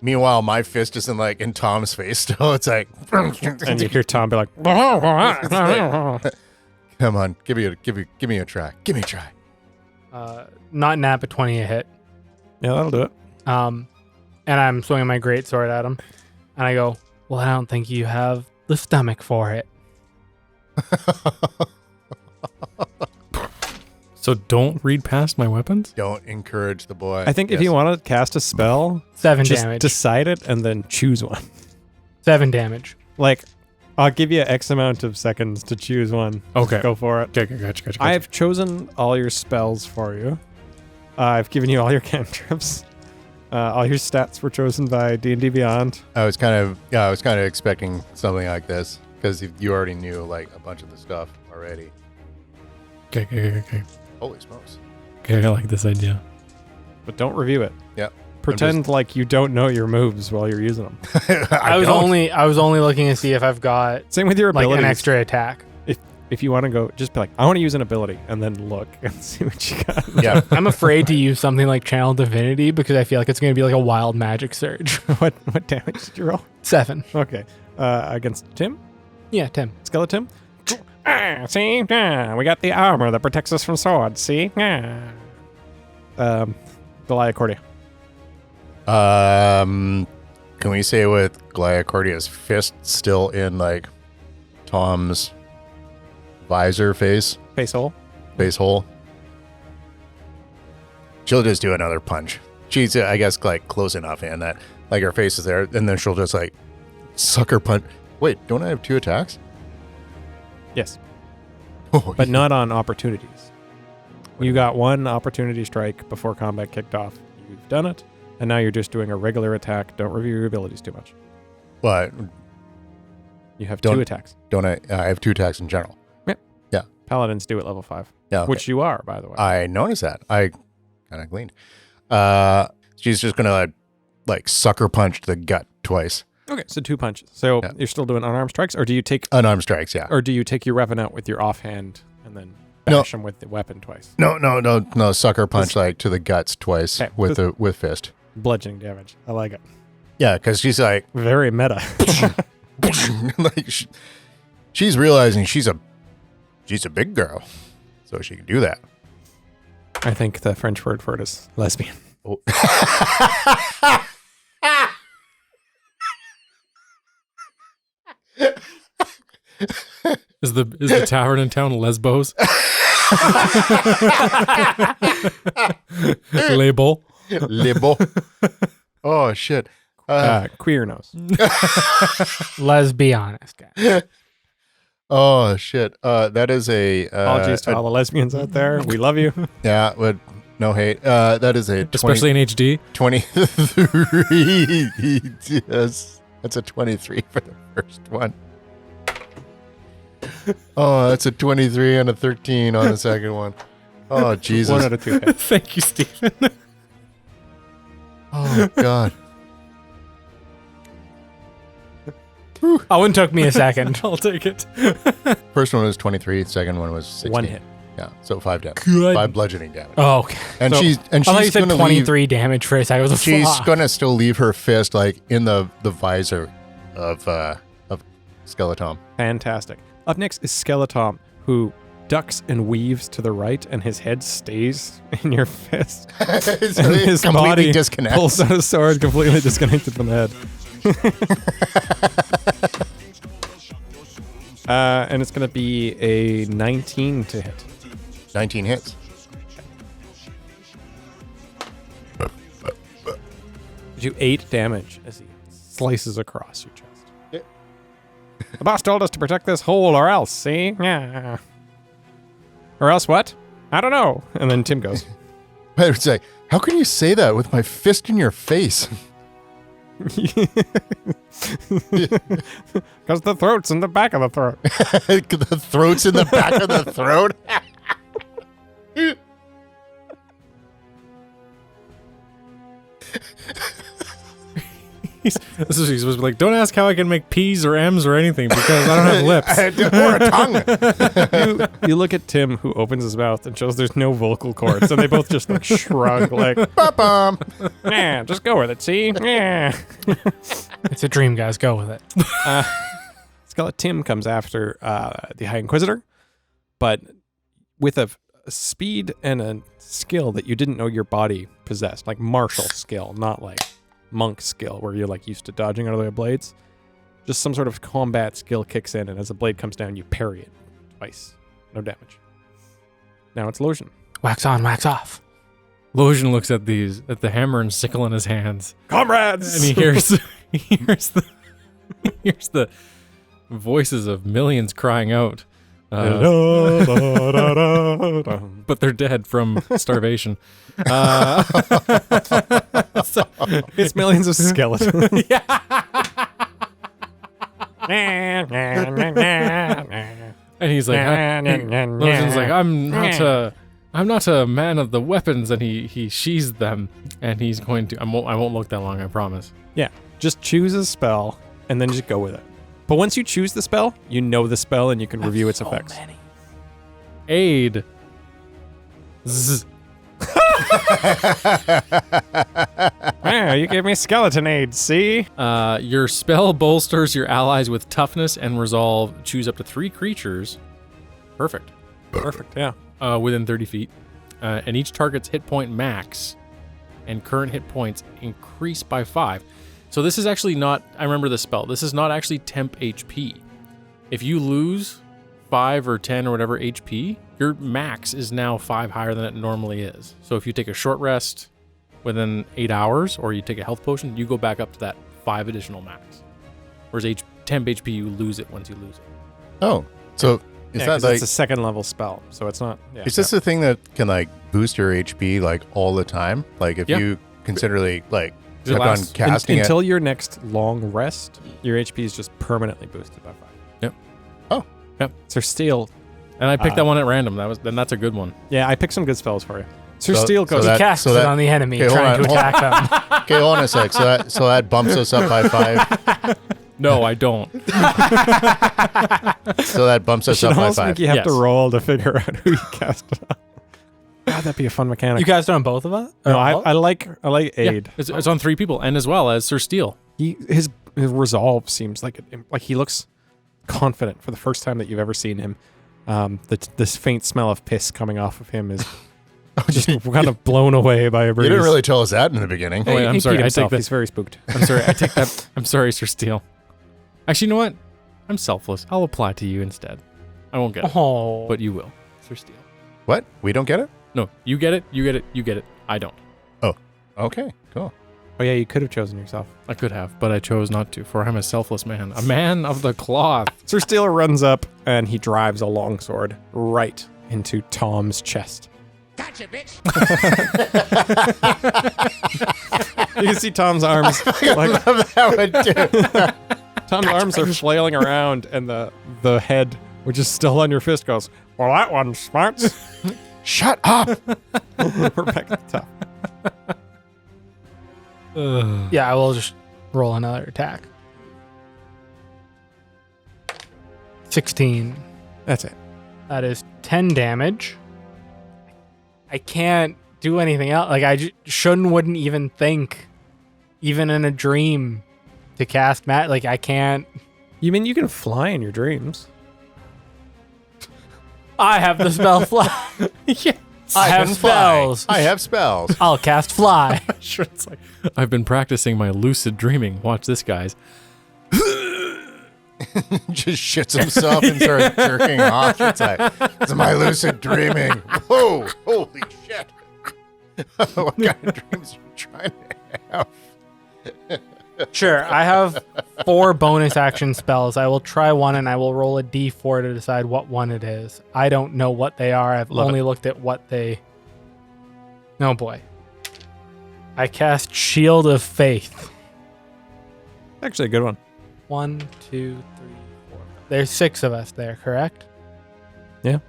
Meanwhile, my fist isn't like in Tom's face still. It's like, and you hear Tom be like, come on, give me a try. Give me a try. Not nap at 20 a hit. "Yeah, that'll do it." And I'm swinging my great sword at him, and I go, "Well, I don't think you have the stomach for it." So don't read past my weapons. Don't encourage the boy. I think if you want to cast a spell, 7 just damage. decide it and then choose one. 7 damage. Like, I'll give you X amount of seconds to choose one. Okay. Go for it. Okay, gotcha. I've chosen all your spells for you. I've given you all your cantrips. All your stats were chosen by D&D Beyond. I was kind of expecting something like this because you already knew like a bunch of the stuff already. Okay. Holy smokes! Okay, I like this idea. But don't review it. Yep. Pretend like you don't know your moves while you're using them. I was only looking to see if I've got Same with your like abilities. an extra attack. If you want to go, just be like, I want to use an ability, and then look and see what you got. Yeah. I'm afraid to use something like Channel Divinity because I feel like it's going to be like a wild magic surge. what damage did you roll? 7. Okay. Against Tim? Yeah, Tim. Skeleton? See? We got the armor that protects us from swords, see? Goliacordia. Can we say with Gliocordia's fist still in like Tom's visor face Face hole? She'll just do another punch. She's, I guess, like close enough in that like her face is there, and then she'll just like sucker punch. Wait, don't I have 2 attacks? Yes. Oh, But not on opportunities. You got 1 opportunity strike before combat kicked off. You've done it. And now you're just doing a regular attack. Don't review your abilities too much. But You have Don't- 2 attacks. don't I have 2 attacks in general. Paladins do at level 5, Yeah, okay. which you are, by the way. I noticed that. I kind of gleaned. She's just gonna like sucker punch the gut twice. Okay, so 2 punches. So Yeah. you're still doing unarmed strikes, or do you take Unarmed strikes, yeah. your weapon out with your offhand and then No. bash him with the weapon twice? No, sucker punch like to the guts twice Okay, with fist. Bludgeoning damage. I like it. Yeah, because she's like, Very meta. like she's realizing she's a big girl, so she can do that. I think the French word for it is lesbian. Oh. Is the tavern in town Lesbos? Label. Libel. Oh shit. Queer nose. Let's be honest, guys. Oh shit. That is a Apologies to all the lesbians out there. We love you. yeah, but no hate. That is a 20, Especially in HD. 23. Yes, that's a 23 for the first one. Oh, that's a 23 and a 13 on the second one. Oh Jesus. 1 out of 2 hits. Thank you, Stephen. Oh God. Oh, it took me a second. I'll take it. First one was 23. Second one was 16. 1 hit. Yeah, so 5 damage. Good. 5 bludgeoning damage. Oh, okay. And So- she's I thought you she's said gonna 23 damage for a second. I was she's fuck. gonna still leave her fist like in the visor of Skeleton. Fantastic. Up next is Skeleton, who ducks and weaves to the right, and his head stays in your fist. And his completely body disconnects. pulls out a sword completely disconnected from the head. And it's going to be a 19 to hit. 19 hits. Do 8 damage as he slices across your chest. The boss told us to protect this hole or else, see? Yeah. Or else what? I don't know. And then Tim goes, I would say, how can you say that with my fist in your face? because the throat's in the back of the throat. The throat's in the back of the throat. This is what he's supposed to be like. Don't ask how I can make P's or M's or anything because I don't have lips. Or a tongue. You look at Tim, who opens his mouth and shows there's no vocal cords, and they both just like shrug, like, Ba-bum. yeah, just go with it, see? Yeah. It's a dream, guys. Go with it. Tim comes after the High Inquisitor, but with a speed and a skill that you didn't know your body possessed, like martial skill, not like monk skill where you're like used to dodging out of the blades. Just some sort of combat skill kicks in, and as the blade comes down, you parry it twice. No damage. Now it's Lotion. Wax on, wax off. Lotion looks at the hammer and sickle in his hands, Comrades! and he hears the voices of millions crying out. But they're dead from starvation. It's millions of skeletons. And he's like, Lotion's like, I'm not a man of the weapons, and he sheathes them, and he's going to. I won't look that long, I promise. Yeah, just choose a spell and then just go with it. But once you choose the spell, you know the spell and you can review its effects. Aid. Zzz. Ah, you gave me skeleton aid, see? Your spell bolsters your allies with toughness and resolve. Choose up to 3 creatures. Perfect. Perfect, yeah. Within 30 feet. And each target's hit point max and current hit points increase by 5. So this is actually not, I remember the spell, this is not actually temp HP. If you lose 5 or 10 or whatever HP, your max is now 5 higher than it normally is. So if you take a short rest within 8 hours, or you take a health potion, you go back up to that 5 additional max. Whereas temp HP, you lose it once you lose it. Oh, so is that like it's a second level spell, so it's not. Yeah, is this a thing that can like boost your HP like all the time? Like if Yeah. you considerably like kept on casting it. Until your next long rest, your HP is just permanently boosted by 5. Yep. Oh. Yep. Sir Steele. And I picked that one at random. That's a good one. Yeah, I picked some good spells for you. Sir So- Steele so goes. that- He casts so it that- on the enemy, Okay, hold trying on, to attack them. Okay, hold on a sec. So that bumps us up by 5. No, I don't. So that bumps us should up by almost 5. make you have to Yes. roll to figure out who you cast it on. God, that'd be a fun mechanic. You cast it on both of us? no, Or I all? like Aid. It's on 3 people, and as well as Sir Steele. His resolve seems like he looks confident for the first time that you've ever seen him. This faint smell of piss coming off of him is just kind of blown away by a breeze. You didn't really tell us that in the beginning. Oh, wait, I'm He sorry. peed I himself. take that. He's very spooked. I'm sorry. I take that. I'm sorry, Sir Steele. Actually, you know what? I'm selfless. I'll apply to you instead. I won't get it, Oh. but you will, Sir Steele. What? We don't get it? No, you get it. You get it. You get it. I don't. Okay, cool. Oh yeah, you could have chosen yourself. I could have, but I chose not to, for I'm a selfless man. A man of the cloth. Sir Steele runs up and he drives a longsword right into Tom's chest. Gotcha, bitch. You can see Tom's arms. Like, Tom's arms are flailing around, and the head, which is still on your fist, goes, "Well, that one smarts." Shut up! We're back at the top. Yeah, I will just roll another attack. 16. That's it. That is 10 damage. I can't do anything else. Like, I wouldn't even think, even in a dream, to cast Like, I can't. You mean you can fly in your dreams? I have the spell fly. Yeah. I have can fly. spells. I have spells. I'll cast fly. Sure, it's like I've been practicing my lucid dreaming. Watch this, guys. Just shits himself and starts jerking off. It's like, it's my lucid dreaming. Whoa, holy shit. What kind of dreams are you trying to have? Sure, I have 4 bonus action spells. I will try one and I will roll a d4 to decide what one it is. I don't know what they are. I've only looked at what they... Oh boy. I cast Shield of Faith. Actually, a good one. 1, 2, 3, 4. There's 6 of us there, correct? Yeah.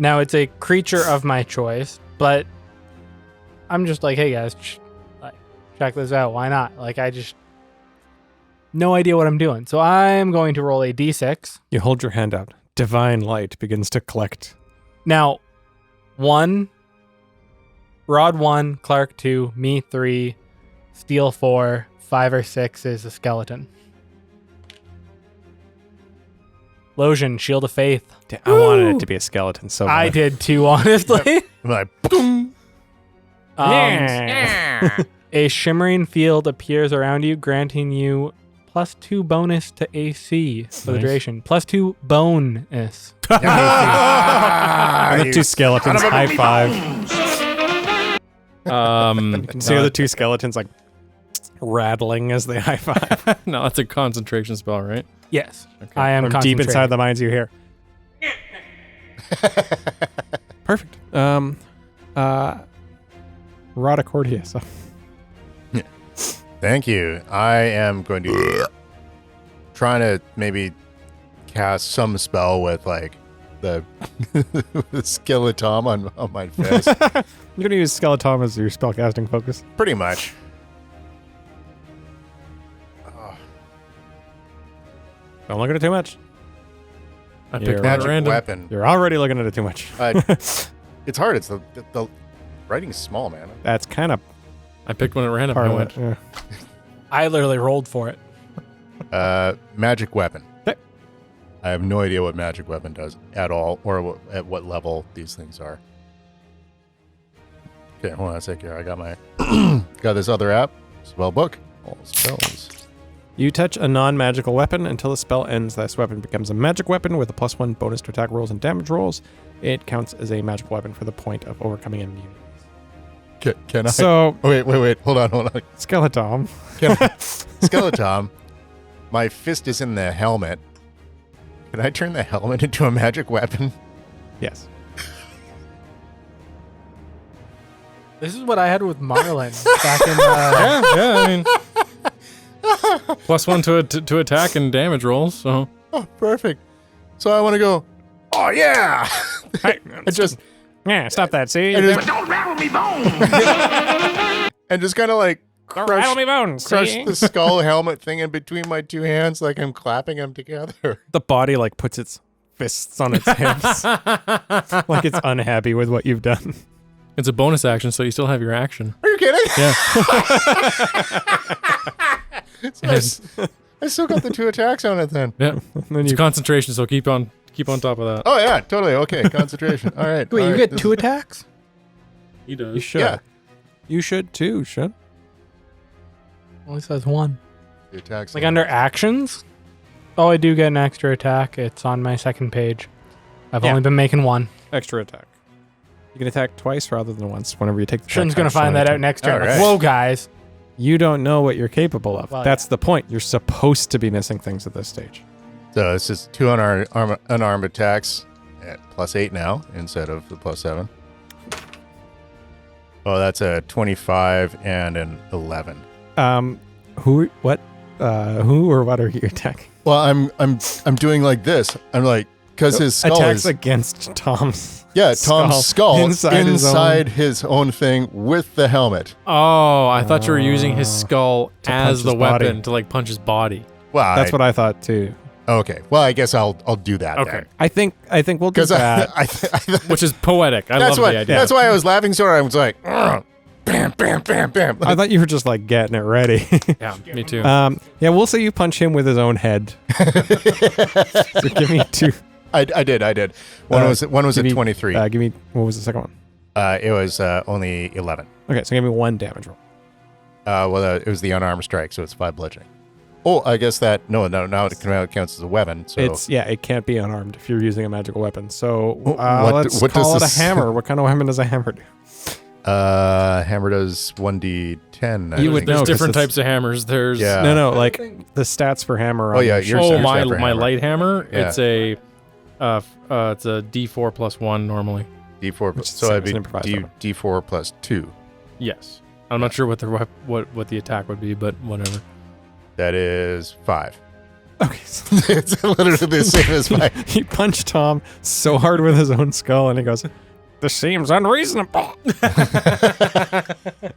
Now it's a creature of my choice, but I'm just like, hey guys, check this out. Why not? Like, I just... No idea what I'm doing. So I'm going to roll a d6. You hold your hand out. Divine light begins to collect. Now, 1, Rod 1, Clark 2, me 3, Steel 4, 5 or 6 is a skeleton. Lotion, Shield of Faith. I wanted it to be a skeleton, so I did too, honestly. I'm like, boom. A shimmering field appears around you, granting you +2 bonus to AC for the Nice. duration. +2 bonus. And the 2 skeletons high five. You can see the 2 skeletons like rattling as they high five. No, that's a concentration spell, right? Yes, Okay. I am From deep inside concentrating. the minds you hear. Perfect. Rodicordia. So. Thank you. I am going to trying to maybe cast some spell with like the skeleton on my fist. You're going to use Skeleton as your spellcasting focus. Pretty much. Don't look at it too much. I You're picked one at Magic random. weapon. You're already looking at it too much. It's hard. It's the writing's small, man. That's kind of I picked one at random. part I of went. it. Yeah. I literally rolled for it. Magic weapon. Okay. I have no idea what magic weapon does at all, or at what level these things are. Okay, hold on a sec here. I got my got this other app, spell book, all spells. You touch a non-magical weapon until the spell ends. This weapon becomes a magic weapon with a +1 bonus to attack rolls and damage rolls. It counts as a magical weapon for the point of overcoming immunity. Can I? So, wait. Hold on. Skeleton. Skeleton, my fist is in the helmet. Can I turn the helmet into a magic weapon? Yes. This is what I had with Marlin back in. I mean, +1 to attack and damage rolls. So Oh, perfect. So I want to go, oh, yeah. Hey, and just yeah, stop that. See? and But don't rattle me bones. kind of like Don't rattle me bones. crush See? the skull helmet thing in between my two hands like I'm clapping them together. The body like puts its fists on its hips, like it's unhappy with what you've done. it's a bonus action, so you still have your action. Are you kidding? Yeah. I still got the 2 attacks on it then. Yeah. Then It's you concentration, so keep on top of that. Oh, yeah, totally. Okay, concentration. All right. Wait, all you right, get this 2 is- attacks? He does. you should. Yeah. You should too. Should. Only says 1. The attacks. Like under actions? Oh, I do get an extra attack. It's on my second page. I've Yeah. only been making 1. Extra attack. You can attack twice rather than once whenever you take the Shin's check gonna action find on that your out next turn. All Like, right. whoa, guys. You don't know what you're capable of. Well, That's yeah. the point. You're supposed to be missing things at this stage. So it's just 2 unarmed attacks at +8 now instead of the +7. Oh, that's a 25 and an 11. Who or what are you attacking? Well, I'm doing like this. I'm like, because his skull Attacks is against Tom's. Tom's skull inside his own thing with the helmet. Oh, I thought you were using his skull To as punch the his body. weapon to like punch his body. Well, That's what I thought too. Okay. Well, I guess I'll do that. Okay. I think we'll do Because that. Which is poetic. I love the idea. That's why I was laughing so hard. I was like, "Ugh, bam, bam, bam, bam. I thought you were just like getting it ready. Yeah, me too. Yeah, we'll say you punch him with his own head. So give me 2. I did. One was give a me- 23. Give me, what was the second one? It was only 11. Okay, so give me 1 damage roll. It was the unarmed strike, so it's 5 bludgeoning. Oh, I guess that now it counts as a weapon. So It can't be unarmed if you're using a magical weapon. So What let's does call it a this- hammer. What kind of weapon does a hammer do? hammer does 1d10. I You would think. know. There's 'cause different it's- types of hammers. There's Yeah. No, like the stats for hammer. Oh, on yeah, the yours- sheet. oh Star my Trapper my hammer. light hammer. Yeah. It's a D4 plus 1 normally. D4. Which is So the it'd same be as an improvised weapon. D4 plus 2. Yes. I'm not sure what the what the attack would be, but whatever. That is 5. Okay, so It's literally the same as mine. he punched Tom so hard with his own skull, and he goes, "This seems unreasonable."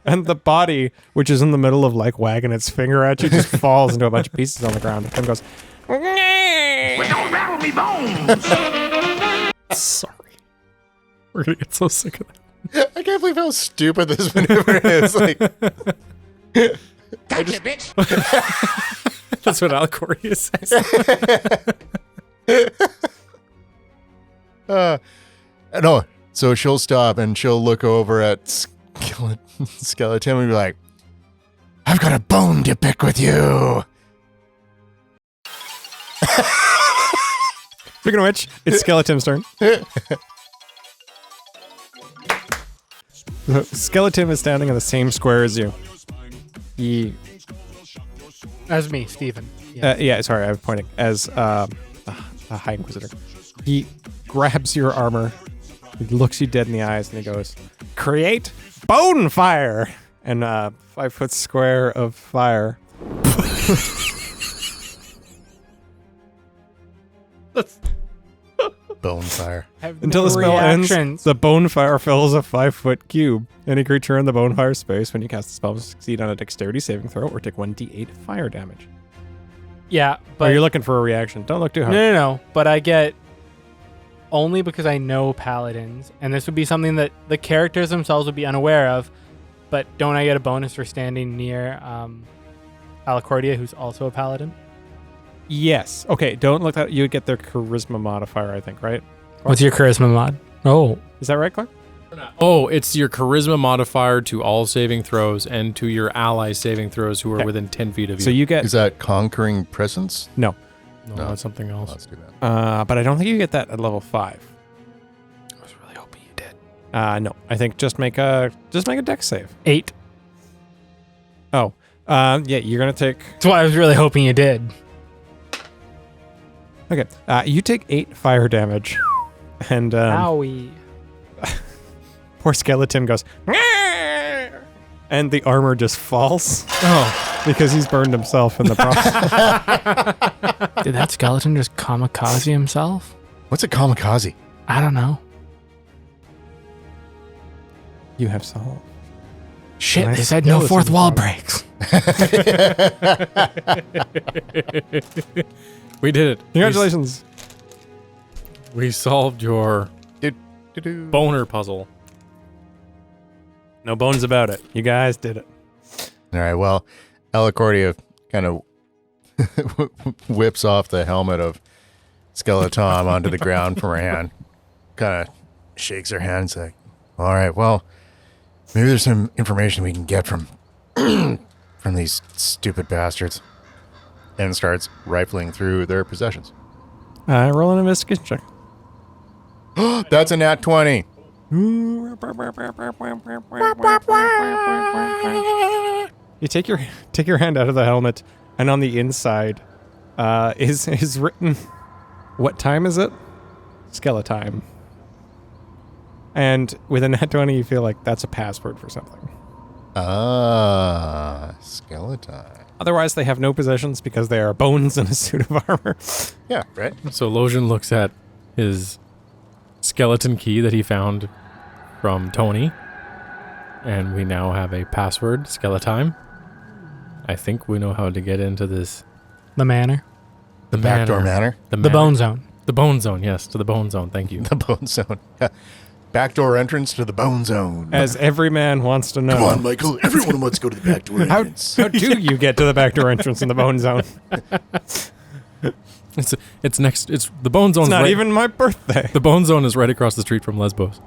And the body, which is in the middle of like wagging its finger at you, just falls into a bunch of pieces on the ground. And goes, But don't rattle me bones. Sorry. We're gonna get so sick of that. I can't believe how stupid this maneuver is. Like, Gotcha, bitch. That's what Alcoria says. no. So she'll stop and she'll look over at Skeleton and be like, "I've got a bone to pick with you." Speaking of which, it's Skeleton's turn. Skeleton is standing in the same square as you. He, That's me, Steven. Yeah. sorry, I was pointing as the High Inquisitor. He grabs your armor, he looks you dead in the eyes, and he goes, "Create bone fire!" And 5 foot square of fire. Bone fire. Until the spell ends, the bone fire fills a 5 foot cube. Any creature in the bone fire space, when you cast the spell, will succeed on a dexterity saving throw or take 1d8 fire damage. Yeah, But but you're looking for a reaction. Don't look too hard. no. But I get only because I know paladins, and this would be something that the characters themselves would be unaware of. But don't I get a bonus for standing near Alacordia, who's also a paladin? Yes. Okay, don't look that. You would get their charisma modifier, I think, right? What's your charisma mod? Oh, Is that right, Clark? Oh, it's your charisma modifier to all saving throws and to your ally saving throws who are Okay. within 10 feet of you. So you get Is that conquering presence? no, No, No. that's something else. Let's do that. but I don't think you get that at level 5. I was really hoping you did. No, I think just make a dex save. 8. Oh, yeah, you're gonna take. That's why I was really hoping you did. Okay, you take 8 fire damage, and Owie. poor skeleton goes, "Nyeh!" And the armor just falls Oh, because he's burned himself in the process. Did that skeleton just kamikaze himself? What's a kamikaze? I don't know. You have solved. Shit, Nice they said no skeleton fourth wall problem. breaks. we did it. Congratulations. We solved your boner puzzle. No bones about it. You guys did it. All right, well, Alacordia kind of whips off the helmet of Skeleton onto the ground from her hand. Kind of shakes her hand and says, all right, well, maybe there's some information we can get from from these stupid bastards. And starts rifling through their possessions. Roll an investigation check. That's a nat 20. You take your hand out of the helmet, and on the inside is written, what time is it? Skeletime. And with a nat 20, you feel like that's a password for something. Skeleton. Otherwise, they have no possessions because they are bones in a suit of armor. Yeah, right. So Lojan looks at his skeleton key that he found from Tony, and we now have a password, Skeletime. I think we know how to get into this. The manor. The Backdoor manor. The bone zone. The bone zone, yes, to the bone zone. Thank you. The bone zone. Yeah. Backdoor entrance to the bone zone. As every man wants to know. Come on, Michael. Everyone wants to go to the back door How entrance. do you get to the back door entrance in the bone zone? It's next. It's the bone zone. It's not even my birthday. The bone zone is right across the street from Lesbos.